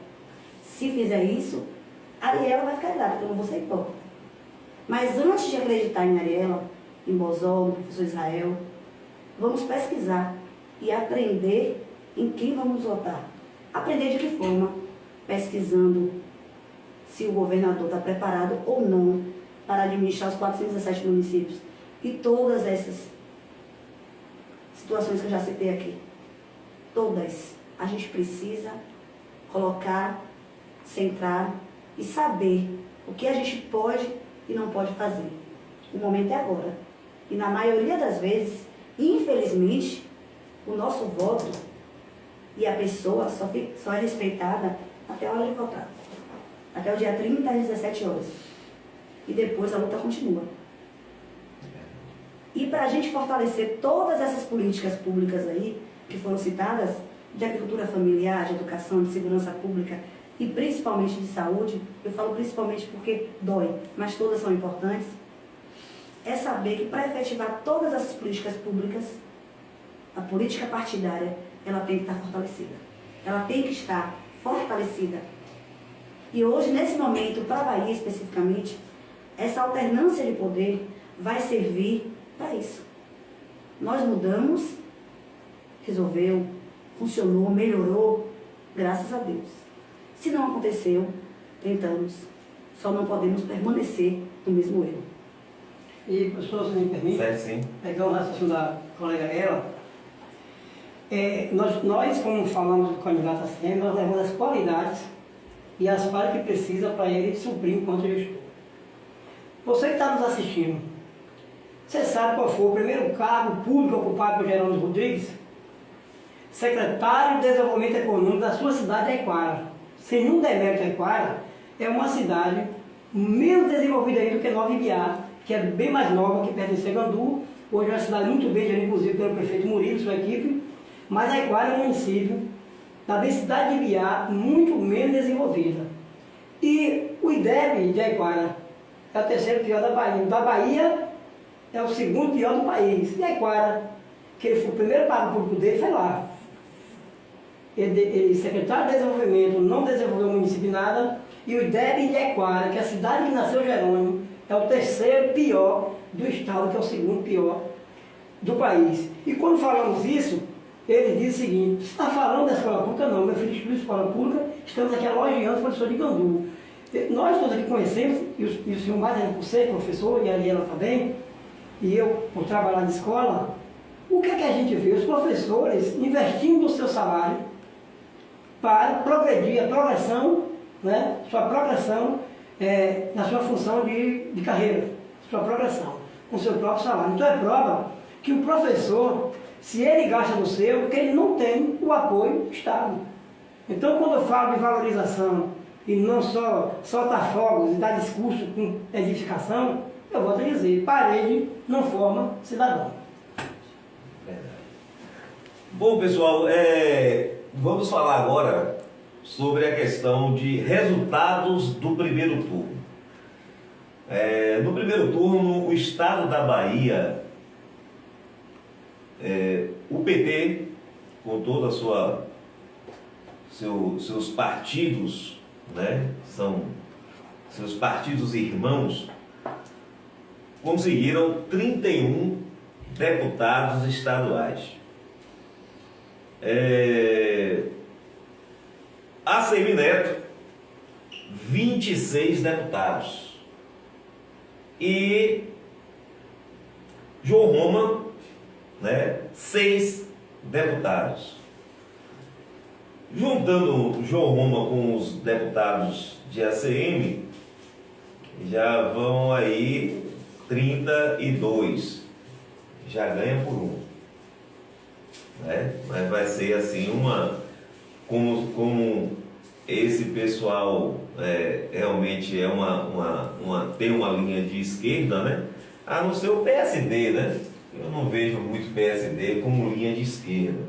Se fizer isso, Ariela vai ficar grávida, eu não vou ser hipócrita. Mas antes de acreditar em Ariela, em Bozol, no professor Israel, vamos pesquisar e aprender em quem vamos votar. Aprender de que forma? Pesquisando se o governador está preparado ou não para administrar os 417 municípios e todas essas situações que eu já citei aqui. Todas. A gente precisa colocar, centrar e saber o que a gente pode e não pode fazer. O momento é agora. E na maioria das vezes, infelizmente, o nosso voto e a pessoa só é respeitada até a hora de votar. Até o dia 30 às 17 horas. E depois a luta continua. E para a gente fortalecer todas essas políticas públicas aí, que foram citadas, de agricultura familiar, de educação, de segurança pública, e principalmente de saúde, eu falo principalmente porque dói, mas todas são importantes, é saber que para efetivar todas as políticas públicas, a política partidária, ela tem que estar fortalecida. Ela tem que estar fortalecida. E hoje, nesse momento, para a Bahia especificamente, essa alternância de poder vai servir para isso. Nós mudamos, resolveu, funcionou, melhorou, graças a Deus. Se não aconteceu, tentamos. Só não podemos permanecer no mesmo erro. E, professor, se me permite, Sim. pegar o raciocínio da colega ela, nós, como falamos do candidato a CM, nós levamos as qualidades e as falhas que precisa para ele suprir enquanto gestor. Você que está nos assistindo, você sabe qual foi o primeiro cargo público ocupado por Geraldo Rodrigues? Secretário de Desenvolvimento Econômico da sua cidade de Aiquara. Sem nenhum demérito, Aiquara é uma cidade menos desenvolvida ainda do que Nova Ibiá, que é bem mais nova, que pertence a Gandu. Hoje é uma cidade muito bem gerida, inclusive pelo prefeito Murilo e sua equipe, mas Aiquara é um município da densidade de Ibiá muito menos desenvolvida. E o IDEB de Aiquara é o terceiro pior da Bahia. Da Bahia é o segundo pior do país. E Aiquara, que ele foi o primeiro cargo público dele, foi lá. Ele, secretário de Desenvolvimento, não desenvolveu o município nada. E o IDEB de Aiquara, que é a cidade que nasceu Jerônimo, é o terceiro pior do estado, que é o segundo pior do país. E quando falamos isso, ele diz o seguinte: você está falando da escola pública? Não, meu filho estuda escola pública, estamos aqui elogiando o professor de Gandu. Nós todos aqui conhecemos, e o senhor mais ainda por ser professor, e a Ariela também, e eu por trabalhar na escola, o que é que a gente vê? Os professores investindo no seu salário para progredir, a progressão, né, sua progressão na sua função de carreira, sua progressão, com seu próprio salário. Então é prova que o professor, se ele gasta no seu, porque ele não tem o apoio do Estado. Então, quando eu falo de valorização e não só soltar fogos e dar discurso com edificação, eu vou te dizer: parede não forma cidadão. Verdade. Bom, pessoal, vamos falar agora sobre a questão de resultados do primeiro turno. No primeiro turno, o estado da Bahia, o PT, com toda a seus partidos, né, são seus partidos irmãos, conseguiram 31 deputados estaduais. A Semineto, 26 deputados. E João Roma, né, 6 deputados. Juntando João Roma com os deputados de ACM, já vão aí 32. Já ganha por um. Né? Mas vai ser assim como esse pessoal realmente tem uma linha de esquerda, né? A não ser o PSD, né? Eu não vejo muito PSD como linha de esquerda.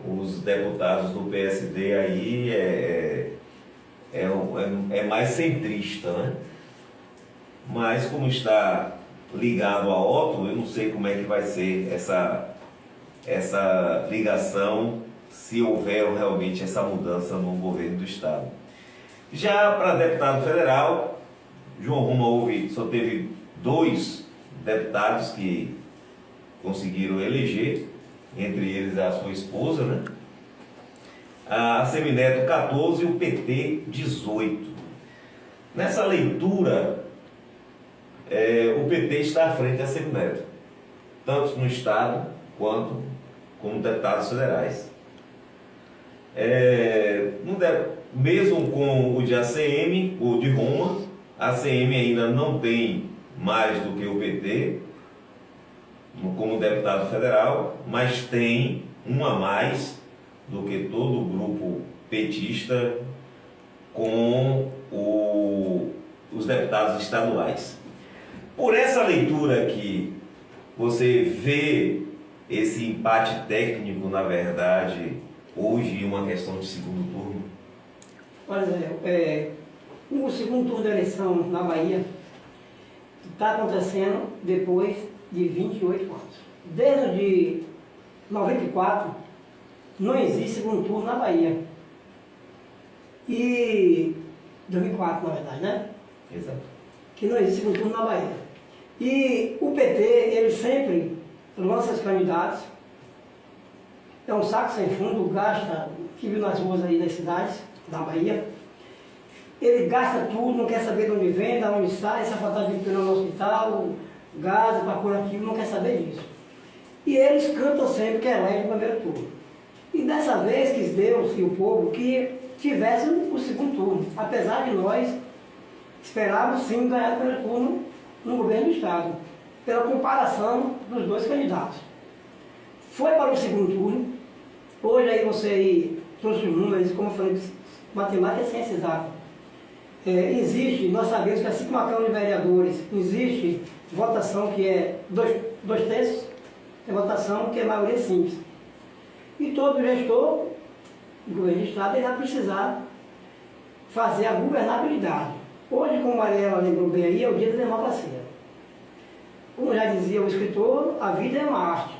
Os deputados do PSD aí é mais centrista, né? Mas como está ligado a Otto, eu não sei como é que vai ser essa ligação, se houver realmente essa mudança no governo do estado. Já para deputado federal, João Roma só teve 2 deputados que conseguiram eleger, entre eles a sua esposa, né? A Semineto 14 e o PT 18. Nessa leitura, o PT está à frente da Semineto, tanto no estado quanto como deputados federais. Mesmo com o de ACM, o de Roma, a ACM ainda não tem mais do que o PT como deputado federal, mas tem um a mais do que todo o grupo petista com os deputados estaduais. Por essa leitura aqui, você vê esse empate técnico, na verdade, hoje, em uma questão de segundo turno? Olha, Zé, o segundo turno da eleição na Bahia está acontecendo depois de 28 anos. Desde 94 não existe segundo turno na Bahia. E 2004, na verdade, né? Exato. Que não existe segundo turno na Bahia. E o PT, ele sempre lança os candidatos, é um saco sem fundo, gasta, que viu nas ruas aí das cidades da Bahia, ele gasta tudo, não quer saber de onde vem, de onde sai, se a fantasia de no hospital, gás, para curativo, não quer saber disso. E eles cantam sempre que elege o primeiro turno. E dessa vez quis Deus e o povo que tivesse o segundo turno, apesar de nós esperarmos sim ganhar o primeiro turno no governo do Estado, pela comparação dos dois candidatos. Foi para o segundo turno, hoje aí você aí trouxe os números, como eu falei, matemática é ciência exata. Existe, nós sabemos que assim como a Câmara de Vereadores, existe votação que é dois terços, tem votação que é maioria simples. E todo gestor do governo do Estado ele vai precisar fazer a governabilidade. Hoje, como a Mariela lembrou bem aí, é o dia da democracia. Como já dizia o escritor, a vida é uma arte.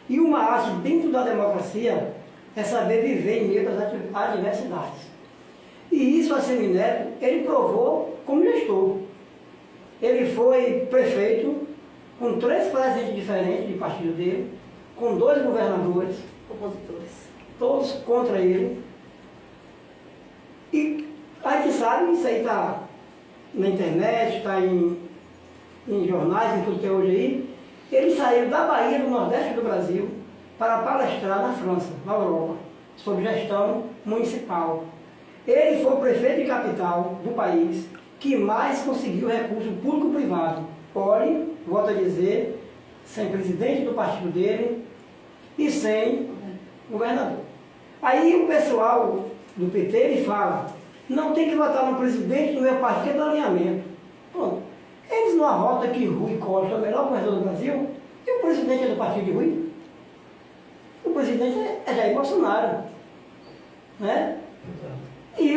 E uma arte dentro da democracia é saber viver em meio às adversidades. E isso, a Semineto, ele provou como gestor. Ele foi prefeito com 3 presidentes diferentes de partido dele, com 2 governadores, Opositores. todos contra ele. E a gente sabe, isso aí está na internet, está em jornais, em tudo que é hoje aí. Ele saiu da Bahia, do Nordeste do Brasil, para palestrar na França, na Europa, sobre gestão municipal. Ele foi o prefeito de capital do país que mais conseguiu recurso público-privado. Olhe, volto a dizer, sem presidente do partido dele e sem governador. Aí o pessoal do PT ele fala, não tem que votar no presidente do meu partido, que é do alinhamento. Pronto. Eles não arrotam que Rui Costa é o melhor governador do Brasil e o presidente é do partido de Rui. O presidente é Jair Bolsonaro. Né? E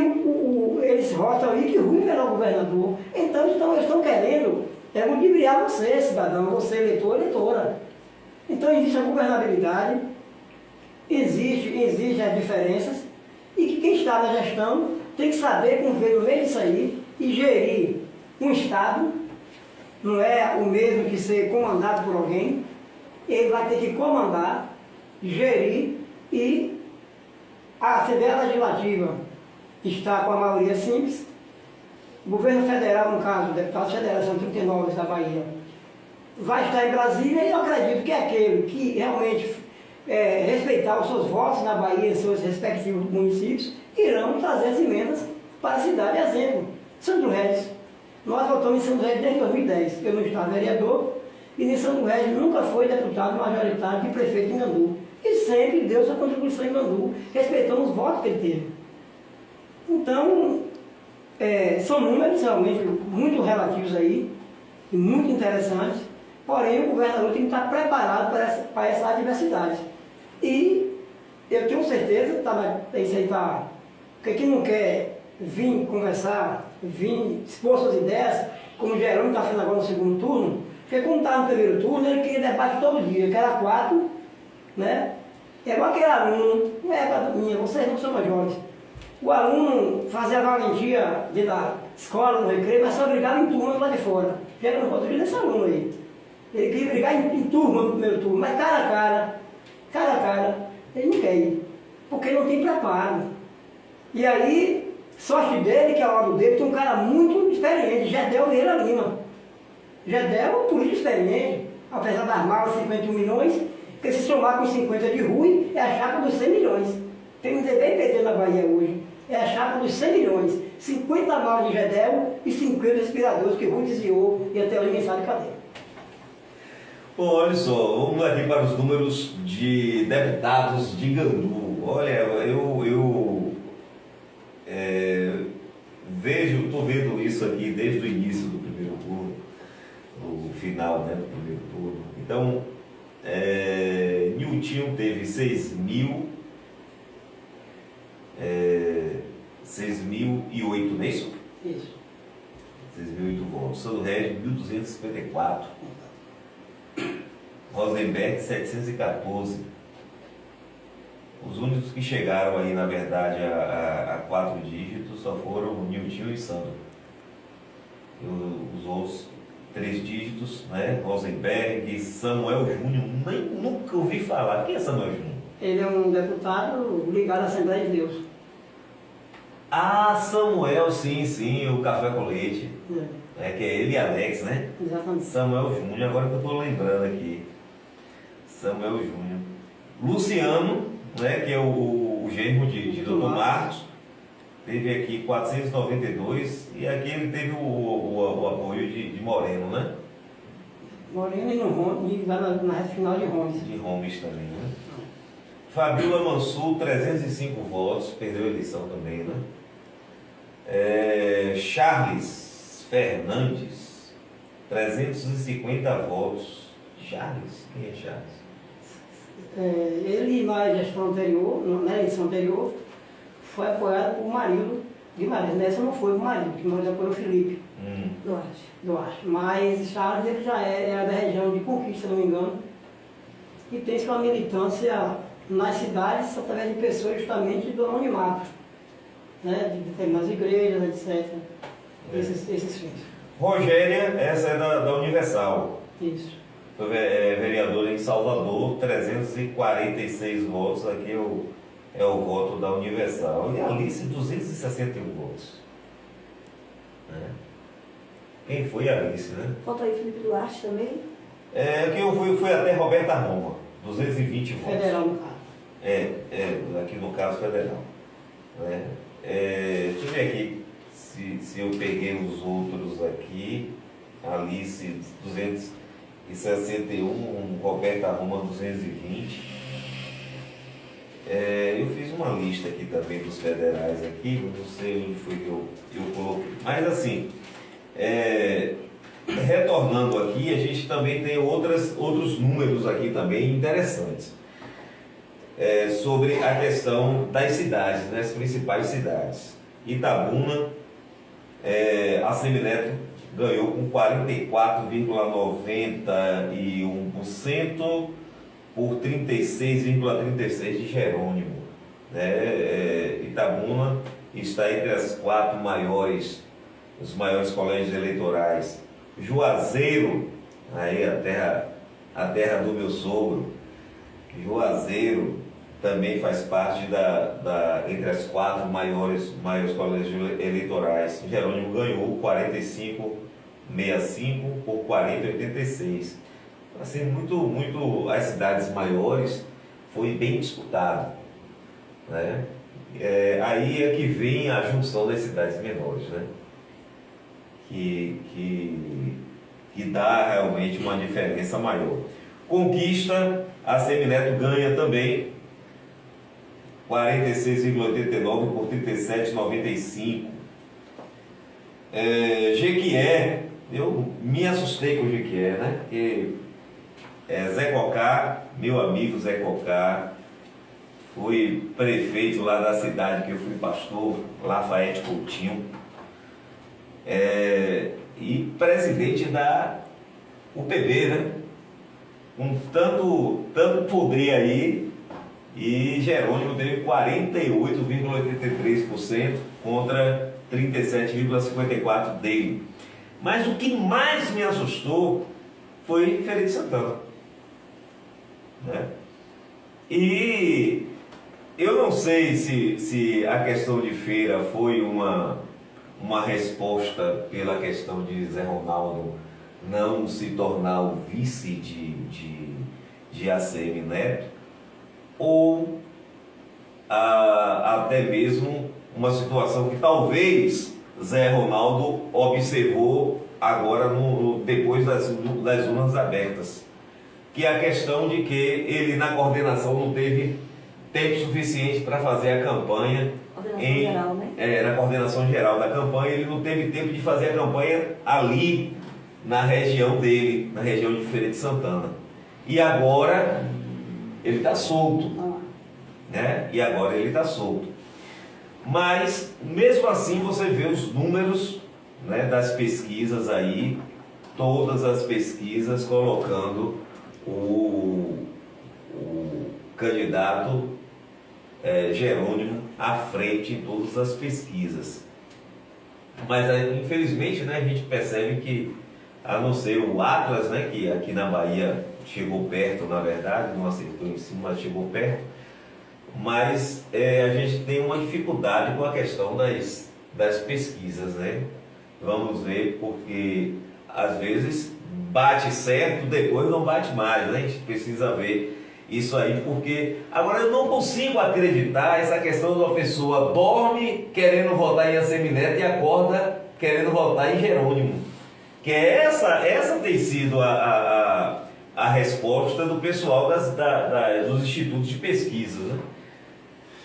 eles rotam aí que Rui é o melhor governador. Então eles estão querendo ludibriar você, cidadão, você, eleitor, eleitora. Então existe a governabilidade, existe as diferenças, e que quem está na gestão tem que saber conviver no meio disso aí e gerir um Estado, não é o mesmo que ser comandado por alguém, ele vai ter que comandar, gerir, e a Assembleia Legislativa está com a maioria simples, o governo federal, no caso, deputados federais, são 39 da Bahia, vai estar em Brasília, e eu acredito que é aquele que realmente respeitar os seus votos na Bahia, em seus respectivos municípios, irão trazer as emendas para a cidade. Exemplo, Sandro Regis. Nós votamos em Sandro Regis desde 2010. Eu não estava vereador, e nem Sandro Regis nunca foi deputado majoritário de prefeito em Gandu. E sempre deu sua contribuição em Gandu, respeitando os votos que ele teve. Então, são números realmente muito relativos aí, e muito interessantes, porém o governador tem que estar preparado para essa adversidade. E eu tenho certeza, isso aí tá, porque quem não quer vir conversar, vir expor suas ideias, como o Jerônimo está fazendo agora no segundo turno, porque quando está no primeiro turno, ele queria debate todo dia, que era 4, né? É igual aquele aluno, não é para minha, vocês não são majores. O aluno fazia a valentia dentro da escola, no recreio, mas só brigava em turma lá de fora. Chega no outro dia desse aluno aí. Ele queria brigar em turma no primeiro turno, mas cara a cara, ele não quer ir, porque não tem preparo. E aí, sorte dele, que é o lado dele, tem um cara muito experiente, Gedel Vieira Lima. Gedel é um político experiente, apesar das malas 51 milhões, porque se somar com 50 de Rui, é a chapa dos 100 milhões. Tem um DB e PT na Bahia hoje, é a chapa dos 100 milhões. 50 malas de Gedel e 50 respiradores que Rui desviou e até hoje ninguém sabe cadê. Bom, olha só, vamos aqui para os números de deputados de Gandu. Olha, eu estou vendo isso aqui desde o início do primeiro turno, do final, né, do primeiro turno. Então, Niltinho teve 6.100 6.008, não é isso? Isso. 6.008 votos. Sandro Regis, 1.254. Rosenberg, 714. Os únicos que chegaram aí, na verdade, a 4 dígitos só foram o Nilton e Sandro. Os outros 3 dígitos, né? Rosenberg, Samuel Júnior, nunca ouvi falar. Quem é Samuel Júnior? Ele é um deputado ligado à Assembleia de Deus. Ah, Samuel, sim, o Café com Leite. Que é ele e Alex, né? Exatamente. Samuel Júnior, agora que eu estou lembrando aqui. Samuel Júnior. Luciano, né, que é o genro de Dr. Marcos, teve aqui 492 e aqui ele teve o apoio de Moreno, né? Moreno e no Rony, na reta final de Rony. De Homes também, né? Fabíola Mansur, 305 votos, perdeu a eleição também, né? Charles Fernandes, 350 votos. Charles? Quem é Charles? Ele, na gestão anterior, na eleição anterior, foi apoiado por Marilo Guimarães. Nessa não foi o Marilo, que nós apoiou o Felipe Duarte. Mas Charles ele já era da região de Conquista, se não me engano, e tem sua militância nas cidades através de pessoas justamente do anonimato, né, de determinadas igrejas, etc. Esses fins. Rogéria, essa é da Universal. Isso. Foi vereador em Salvador, 346 votos. Aqui é o voto da Universal. E Alice, 261 votos. Quem foi Alice, né? Falta aí Felipe Duarte também. Aqui eu fui até Roberta Roma, 220 votos. Federal, no caso. Aqui no caso federal. Né? Deixa eu ver aqui se eu peguei os outros aqui. Alice, 261, Roberta Roma, 220. Eu fiz uma lista aqui também dos federais aqui, não sei onde foi que eu coloquei. Mas assim, retornando aqui, a gente também tem outros números aqui também interessantes. Sobre a questão das cidades, né, as principais cidades. Itabuna, a Semineto ganhou com 44,91% por 36,36% de Jerônimo. Itabuna está entre os maiores colégios eleitorais. Juazeiro, aí a terra do meu sogro, Juazeiro também faz parte entre as 4 maiores colégios eleitorais. Jerônimo ganhou 45,65 por 40,86. Assim, muito as cidades maiores foi bem disputado, né? Aí é que vem a junção das cidades menores, né? Que dá realmente uma diferença maior. Conquista, a Semineto ganha também 46,89 por 37,95. Jequié, eu me assustei com o Jequié, né? Porque Zé Cocá, meu amigo Zé Cocá, foi prefeito lá da cidade que eu fui pastor, Lafayette Coutinho, e presidente da UPB, né? Com tanto poder aí, e Jerônimo teve 48,83% contra 37,54% dele. Mas o que mais me assustou foi Feira de Santana, né? E eu não sei se a questão de Feira foi uma resposta pela questão de Zé Ronaldo não se tornar o vice de ACM Neto, ou até mesmo uma situação que talvez Zé Ronaldo observou agora depois das urnas abertas, que é a questão de que ele na coordenação não teve tempo suficiente para fazer a campanha. Geral, né? Na coordenação geral da campanha, ele não teve tempo de fazer a campanha ali na região dele, na região de Feira de Santana. E agora ele está solto, né? Mas, mesmo assim, você vê os números, né, das pesquisas aí, todas as pesquisas colocando o candidato Jerônimo à frente em todas as pesquisas. Mas, infelizmente, né, a gente percebe que, a não ser o Atlas, né, que aqui na Bahia chegou perto, na verdade, não acertou em cima, mas chegou perto, mas a gente tem uma dificuldade com a questão das pesquisas, né? Vamos ver, porque às vezes bate certo, depois não bate mais, né? A gente precisa ver isso aí, porque agora eu não consigo acreditar essa questão de uma pessoa dorme querendo votar em Assemineto e acorda querendo votar em Jerônimo. Que essa tem sido a resposta do pessoal dos institutos de pesquisa, né?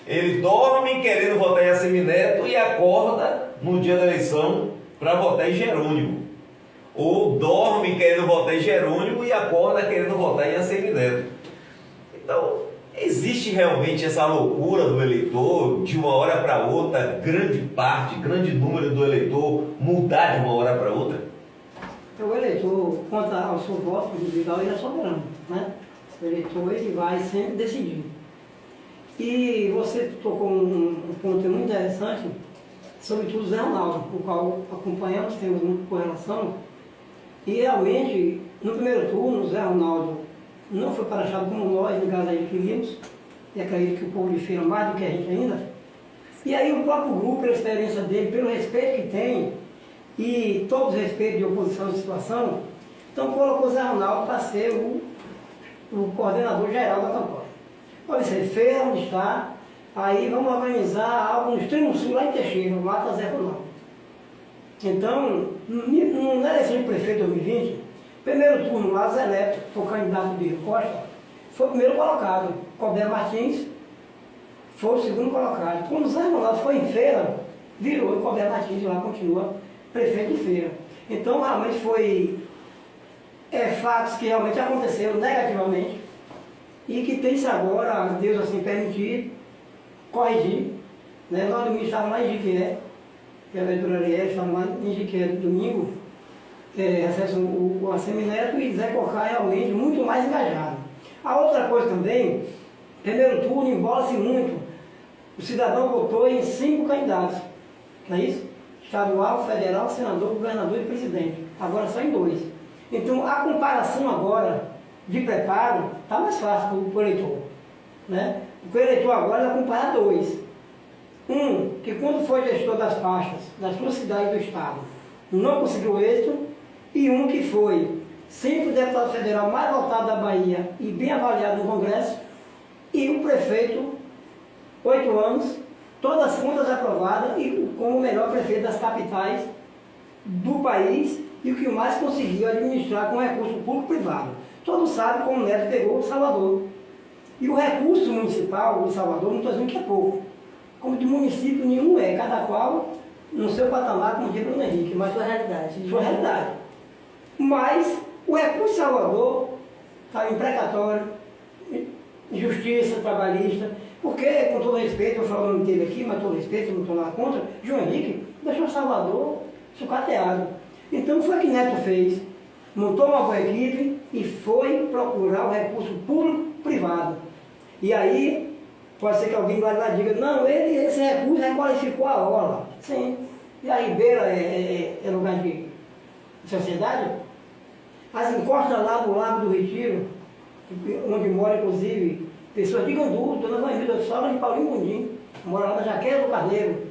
Ele dorme querendo votar em Assemineto e acorda no dia da eleição para votar em Jerônimo. Ou dorme querendo votar em Jerônimo e acorda querendo votar em Assemineto. Então, existe realmente essa loucura do eleitor, de uma hora para outra, grande número do eleitor mudar de uma hora para outra? O eleitor, quanto ao seu voto individual, ele é soberano, né? O eleitor, ele vai sempre decidir. E você tocou um ponto muito interessante, sobretudo o Zé Ronaldo, o qual acompanhamos, temos muita correlação. E realmente, no primeiro turno, o Zé Ronaldo não foi para achado como nós, em casa, queríamos, e acredito que o povo de Feira mais do que a gente ainda. E aí o próprio grupo, pela experiência dele, pelo respeito que tem, e todos os respeitos de oposição de situação, então colocou o Zé Ronaldo para ser o coordenador geral da campanha. Pode ser Feira, onde está, aí vamos organizar algo no extremo sul, lá em Teixeira, mata Zé Ronaldo. Então, na eleição de prefeito de 2020, primeiro turno lá, Zé Neto, foi o candidato de Costa, foi o primeiro colocado. Cobé Martins foi o segundo colocado. Quando o Zé Ronaldo foi em Feira, virou e Cobé Martins lá continua prefeito de Feira. Então, realmente foi fatos que realmente aconteceram negativamente e que tem-se agora, Deus assim permitir, corrigir. Né? Nós domingo estávamos lá em Jiquié, que a leitura Ariel, estávamos lá em Jiquié domingo, acesso o Assemineto e Zé Cocá realmente muito mais engajado. A outra coisa também, primeiro turno, embola-se muito, o cidadão votou em 5 candidatos, não é isso? Estadual, federal, senador, governador e presidente. Agora só em 2. Então a comparação agora de preparo está mais fácil para o eleitor. Né? Porque o eleitor agora vai comparar 2. Um, que quando foi gestor das pastas da sua cidade e do estado, não conseguiu êxito, e um que foi sempre o deputado federal mais votado da Bahia e bem avaliado no Congresso, e o prefeito, 8 anos, todas as contas aprovadas e como o melhor prefeito das capitais do país e o que mais conseguiu administrar com recurso público-privado. Todos sabem como o Neto pegou Salvador. E o recurso municipal de Salvador, não estou dizendo que é pouco, como de município nenhum cada qual no seu patamar, como diz Bruno Henrique. Mas Sua realidade. Sua realidade. Mas o recurso de Salvador está em precatório, justiça trabalhista, porque, com todo respeito, eu falo o nome dele aqui, mas todo respeito, não estou nada contra, João Henrique deixou Salvador sucateado. Então foi o que Neto fez, montou uma boa equipe e foi procurar o recurso público-privado. E aí, pode ser que alguém lá diga, não, esse recurso requalificou a orla. Sim. E a Ribeira é lugar de sociedade? As encostas lá do Lago do Retiro, onde mora, inclusive, pessoas de Gandu, Dona Vanilda, sogra de Paulinho Mundim, mora lá na Jaqueira do Carneiro,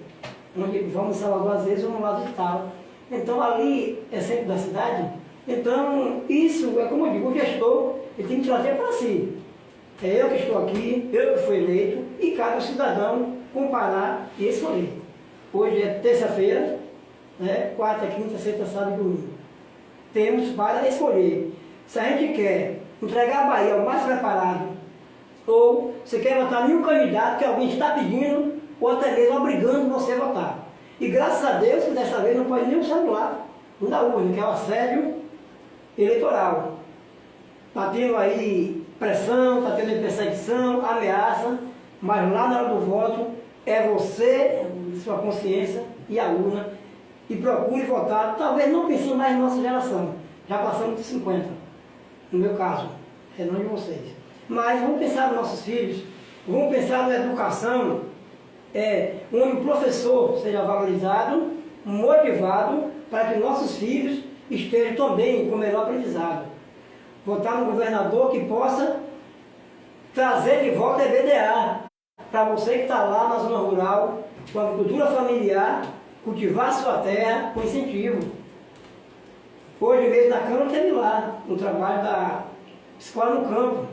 onde vamos em Salvador às vezes, vamos lá visitar. Então ali é centro da cidade. Então isso é como eu digo, o gestor ele tem que trazer para si. É eu que estou aqui, eu que fui eleito, e cabe ao cidadão comparar e escolher. Hoje é terça-feira, né, quarta, quinta, sexta, sábado e domingo. Temos para escolher. Se a gente quer entregar a Bahia ao mais preparado, ou você quer votar em um candidato que alguém está pedindo, ou até mesmo obrigando você a votar. E graças a Deus que dessa vez não pode nem o celular na urna, que é o assédio eleitoral. Está tendo aí pressão, está tendo perseguição, ameaça, mas lá na hora do voto é você, sua consciência e a urna, e procure votar, talvez não pensem mais em nossa geração, já passamos de 50, no meu caso, não de vocês. Mas vamos pensar nos nossos filhos, vamos pensar na educação, onde o professor seja valorizado, motivado, para que nossos filhos estejam também com melhor aprendizado. Votar no governador que possa trazer de volta a EBDA, para você que está lá na zona rural, com a agricultura familiar, cultivar sua terra com incentivo. Hoje mesmo na Câmara teve lá, no trabalho da Escola no Campo.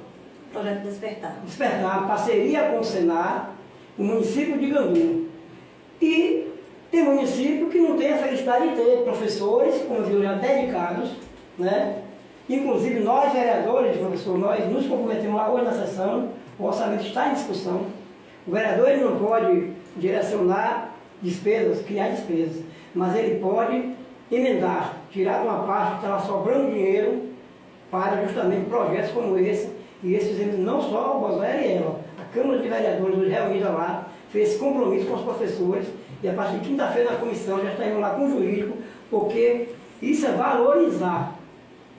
Projeto Despertar. Despertar, parceria com o Senar, o município de Gandu. E tem município que não tem a felicidade de ter professores, como eu vi já, dedicados, né? Inclusive nós, vereadores, professor, nós nos comprometemos lá hoje na sessão, o orçamento está em discussão. O vereador ele não pode direcionar despesas, criar despesas, mas ele pode emendar, tirar uma parte que estava sobrando dinheiro para justamente projetos como esse, e esses fizemos não só o Boséia e ela, a Câmara de Vereadores hoje reunida lá, fez esse compromisso com os professores, e a partir de quinta-feira na comissão já está indo lá com o jurídico, porque isso é valorizar,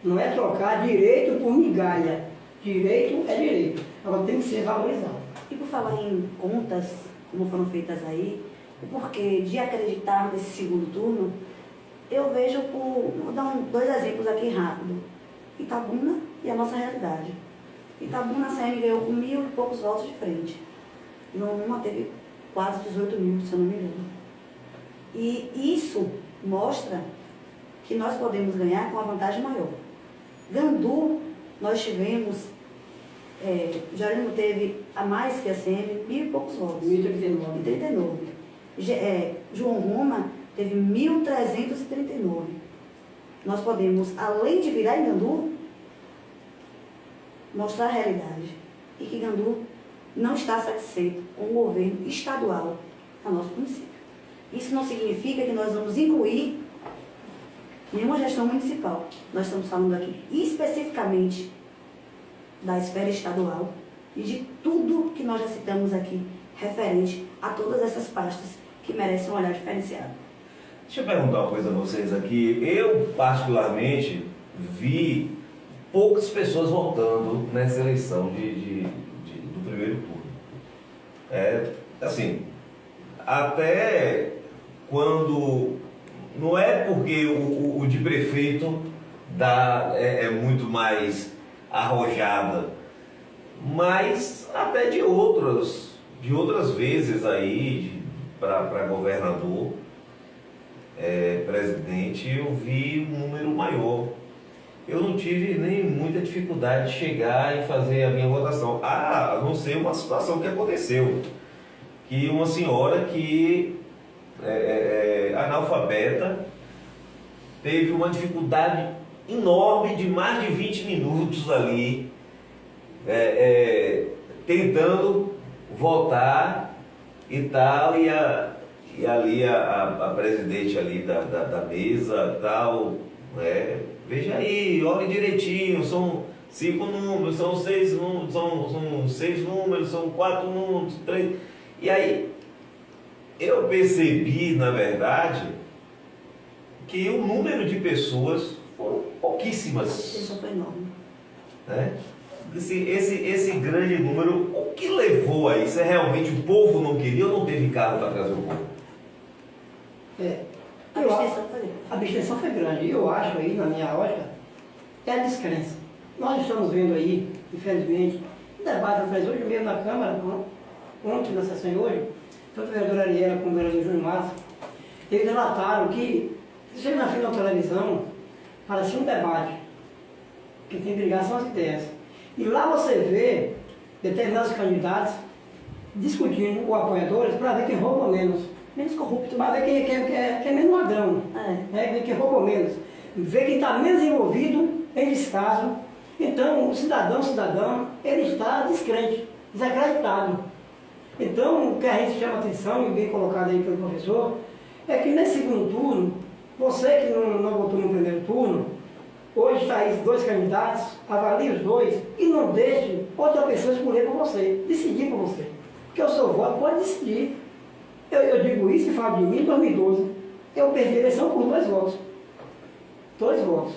não é trocar direito por migalha. Direito é direito, agora tem que ser valorizado. E por falar em contas, como foram feitas aí, o porquê de acreditar nesse segundo turno, eu vejo vou dar dois exemplos aqui rápido. Itabuna e a nossa realidade. Itabuna, a CM ganhou com 1.000 e poucos votos de frente. Numa teve quase 18 mil, se eu não me engano. E isso mostra que nós podemos ganhar com uma vantagem maior. Gandu, nós tivemos, Jerônimo teve a mais que a CM, 1.000 e poucos votos. 1.039. João Roma teve 1.339. Nós podemos, além de virar em Gandu, mostrar a realidade. E que Gandu não está satisfeito com o governo estadual no nosso município. Isso não significa que nós vamos incluir nenhuma gestão municipal. Nós estamos falando aqui especificamente da esfera estadual e de tudo que nós já citamos aqui, referente a todas essas pastas que merecem um olhar diferenciado. Deixa eu perguntar uma coisa a vocês aqui. Eu, particularmente, vi poucas pessoas votando nessa eleição do primeiro turno. Assim, até quando... Não é porque o de prefeito é muito mais arrojada, mas até de outras vezes aí, para governador, presidente, eu vi um número maior. Eu não tive nem muita dificuldade de chegar e fazer a minha votação, a não ser uma situação que aconteceu, que uma senhora que analfabeta teve uma dificuldade enorme de mais de 20 minutos ali, tentando votar e tal, e ali a presidente ali da mesa tal, veja aí, olhe direitinho, são 5 números, são 6 números, são 6 números, são 4 números, 3. E aí eu percebi, na verdade, que o número de pessoas foram pouquíssimas. Isso foi enorme. Esse grande número, o que levou a isso? Realmente o povo não queria ou não teve carro para trazer o povo? A abstenção foi grande. Eu acho aí, na minha ótica, é a descrença. Nós estamos vendo aí, infelizmente, um debate que faz hoje mesmo na Câmara, ontem na sessão de hoje, tanto o vereador Ariela como o vereador Júnior Massa, eles relataram que, chega na frente da televisão, parecia um debate, que tem que brigar são as ideias. E lá você vê determinados candidatos discutindo, ou apoiadores, para ver quem rouba menos. Menos corrupto. Para ver quem é menos ladrão, quem rouba menos. Ver quem está menos envolvido em descaso. Então, o cidadão, ele está descrente, desacreditado. Então, o que a gente chama atenção, e bem colocado aí pelo professor, é que nesse segundo turno, você que não votou no primeiro turno, hoje está aí 2 candidatos, avalie os 2 e não deixe outra pessoa escolher por você, decidir por você. Porque o seu voto pode decidir. digo isso e falo de mim em 2012. Eu perdi a eleição por 2 votos. 2 votos.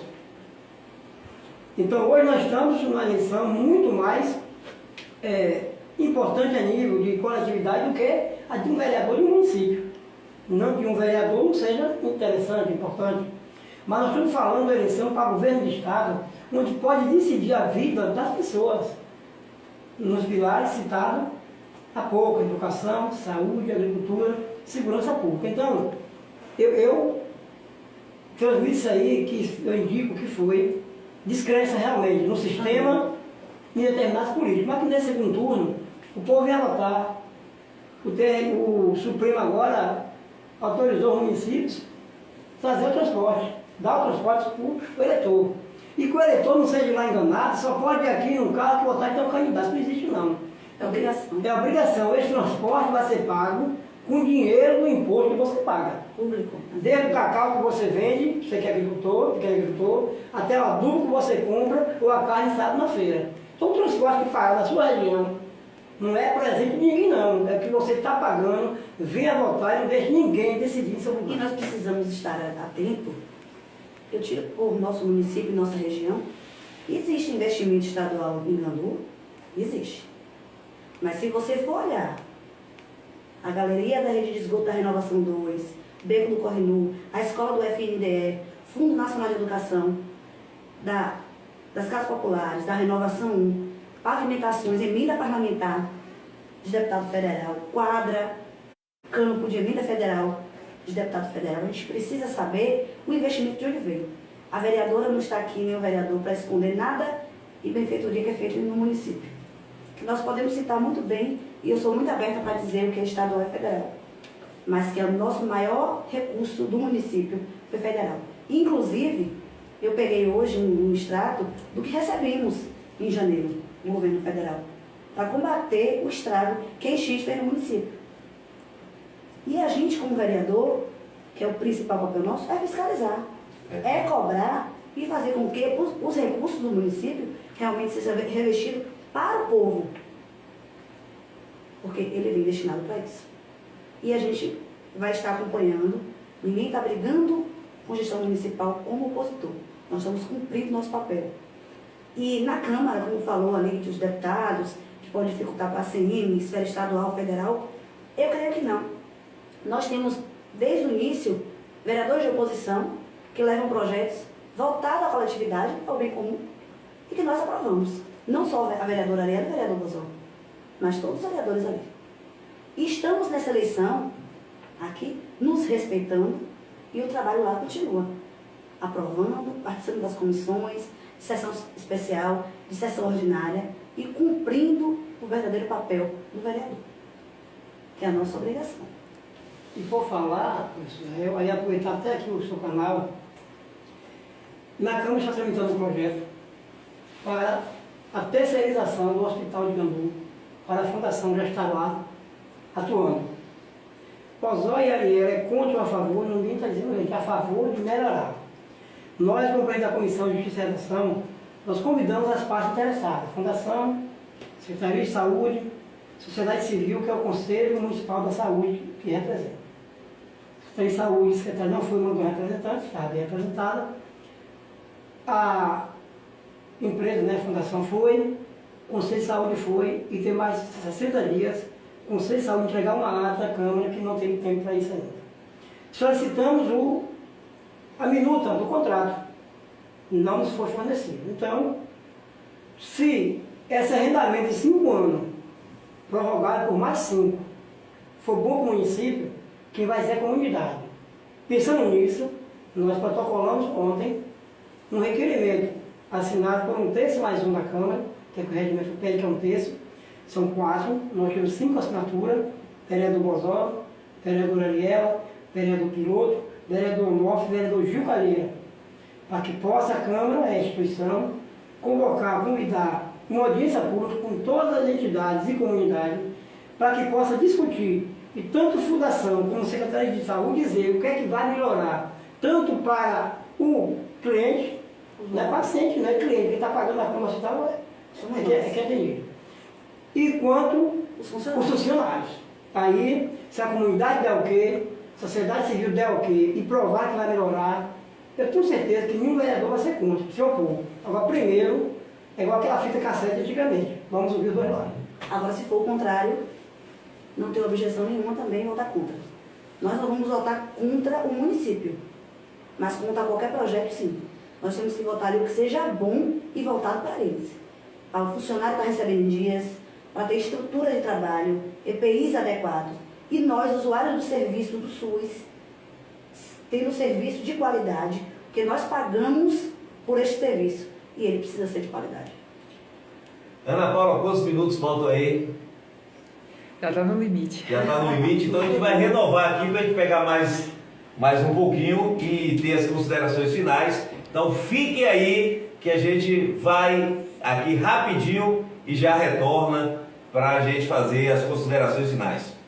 Então hoje nós estamos numa eleição muito mais importante a nível de coletividade do que a de um vereador de um município. Não que um vereador não seja interessante, importante, mas nós estamos falando da eleição para o governo do Estado, onde pode decidir a vida das pessoas, nos pilares citados há pouco: educação, saúde, agricultura, segurança pública. Então, eu transmito isso aí, que eu indico que foi descrença realmente no sistema e em determinados políticos, mas que nesse segundo turno o povo ia votar. O Supremo agora autorizou os municípios a trazer o transporte, dar o transporte para o eleitor. E que o eleitor não seja lá enganado, só pode ir aqui no carro votar e ter um candidato. Isso não existe não. É obrigação. É obrigação. Esse transporte vai ser pago com dinheiro do imposto que você paga. Público. Desde o cacau que você vende, você que é agricultor, até o adubo que você compra ou a carne assada na feira. Então o transporte que paga na sua região não é presente de ninguém não, é que você está pagando, venha votar e não deixe ninguém decidir sobre E isso. nós precisamos estar atento. Eu tiro por nosso município, nossa região. Existe investimento estadual em Gandu? Existe. Mas se você for olhar a galeria da rede de esgoto da Renovação 2, Beco do Corre Nu, a escola do FNDE, Fundo Nacional de Educação, das Casas Populares, da Renovação 1, pavimentações, emenda parlamentar de deputado federal, quadra, campo de emenda federal de deputado federal, a gente precisa saber o investimento de onde veio. A vereadora não está aqui, nem o vereador, para esconder nada e benfeitoria que é feita no município. Nós podemos citar muito bem, e eu sou muito aberta para dizer o que é estadual e federal, mas que é o nosso maior recurso do município foi federal. Inclusive, eu peguei hoje um extrato do que recebemos em janeiro do governo federal, para combater o estrago que a enchente fez no município. E a gente, como vereador, que é o principal papel nosso, é fiscalizar, é cobrar e fazer com que os recursos do município realmente sejam revestidos para o povo. Porque ele vem destinado para isso. E a gente vai estar acompanhando, ninguém está brigando com gestão municipal como opositor. Nós estamos cumprindo nosso papel. E na Câmara, como falou ali dos deputados, que pode dificultar para a CM, esfera estadual, federal, eu creio que não. Nós temos, desde o início, vereadores de oposição que levam projetos voltados à coletividade, ao bem comum, e que nós aprovamos. Não só a vereadora Ariela e o vereador Bozão, mas todos os vereadores ali. E estamos nessa eleição, aqui, nos respeitando, e o trabalho lá continua. Aprovando, participando das comissões, de sessão especial, de sessão ordinária, e cumprindo o verdadeiro papel do vereador, que é a nossa obrigação. E por falar, eu ia aproveitar até aqui o seu canal, na Câmara está tramitando um projeto para a terceirização do Hospital de Gandu, para a Fundação já está lá atuando. Pozó e Ariela é contra ou a favor, ninguém está dizendo gente, é a favor de melhorar. Nós, como presidente da Comissão de Justiça e Redação, nós convidamos as partes interessadas, Fundação, Secretaria de Saúde, Sociedade Civil, que é o Conselho Municipal da Saúde, que representa. Secretaria de Saúde, Secretaria não foi mandou representante, está bem representada. A empresa, né, a Fundação foi, o Conselho de Saúde foi, e tem mais 60 dias, o Conselho de Saúde entregar uma ata à Câmara que não tem tempo para isso ainda. Solicitamos a minuta do contrato, não nos foi fornecido. Então, se esse arrendamento de 5 anos, prorrogado por mais 5, for bom para o município, quem vai ser a comunidade. Pensando nisso, nós protocolamos ontem um requerimento assinado por 1/3+1 da Câmara, que é o regimento pede que é 1/3, são 4, nós temos 5 assinaturas, vereador Bozó, vereador Ariela, vereador Piloto, vereador Onofre, vereador Gil Calheira, para que possa a Câmara, a instituição, convidar uma audiência pública com todas as entidades e comunidades, para que possa discutir, e tanto Fundação como Secretaria de Saúde, dizer o que é que vai melhorar, tanto para o cliente, não é paciente, não é cliente, quem está pagando a cama hospital é que é atendido. E quanto os funcionários. Aí Se a comunidade der o quê, a sociedade civil der o quê e provar que vai melhorar, eu tenho certeza que nenhum vereador vai ser contra, se opor. Agora, primeiro, é igual aquela fita cassete antigamente. Vamos ouvir os dois lados. Agora, se for o contrário, não tenho objeção nenhuma também em votar contra. Nós não vamos votar contra o município, mas contra qualquer projeto, sim. Nós temos que votar ali o que seja bom e voltado para eles. Para o funcionário estar recebendo em dias, para ter estrutura de trabalho, EPIs adequados. E nós, usuários do serviço do SUS, tendo serviço de qualidade, porque nós pagamos por este serviço e ele precisa ser de qualidade. Ana Paula, quantos minutos faltam aí? Já está no limite. Já está no limite, então a gente vai renovar aqui para a gente pegar mais um pouquinho e ter as considerações finais. Então fiquem aí que a gente vai aqui rapidinho e já retorna para a gente fazer as considerações finais.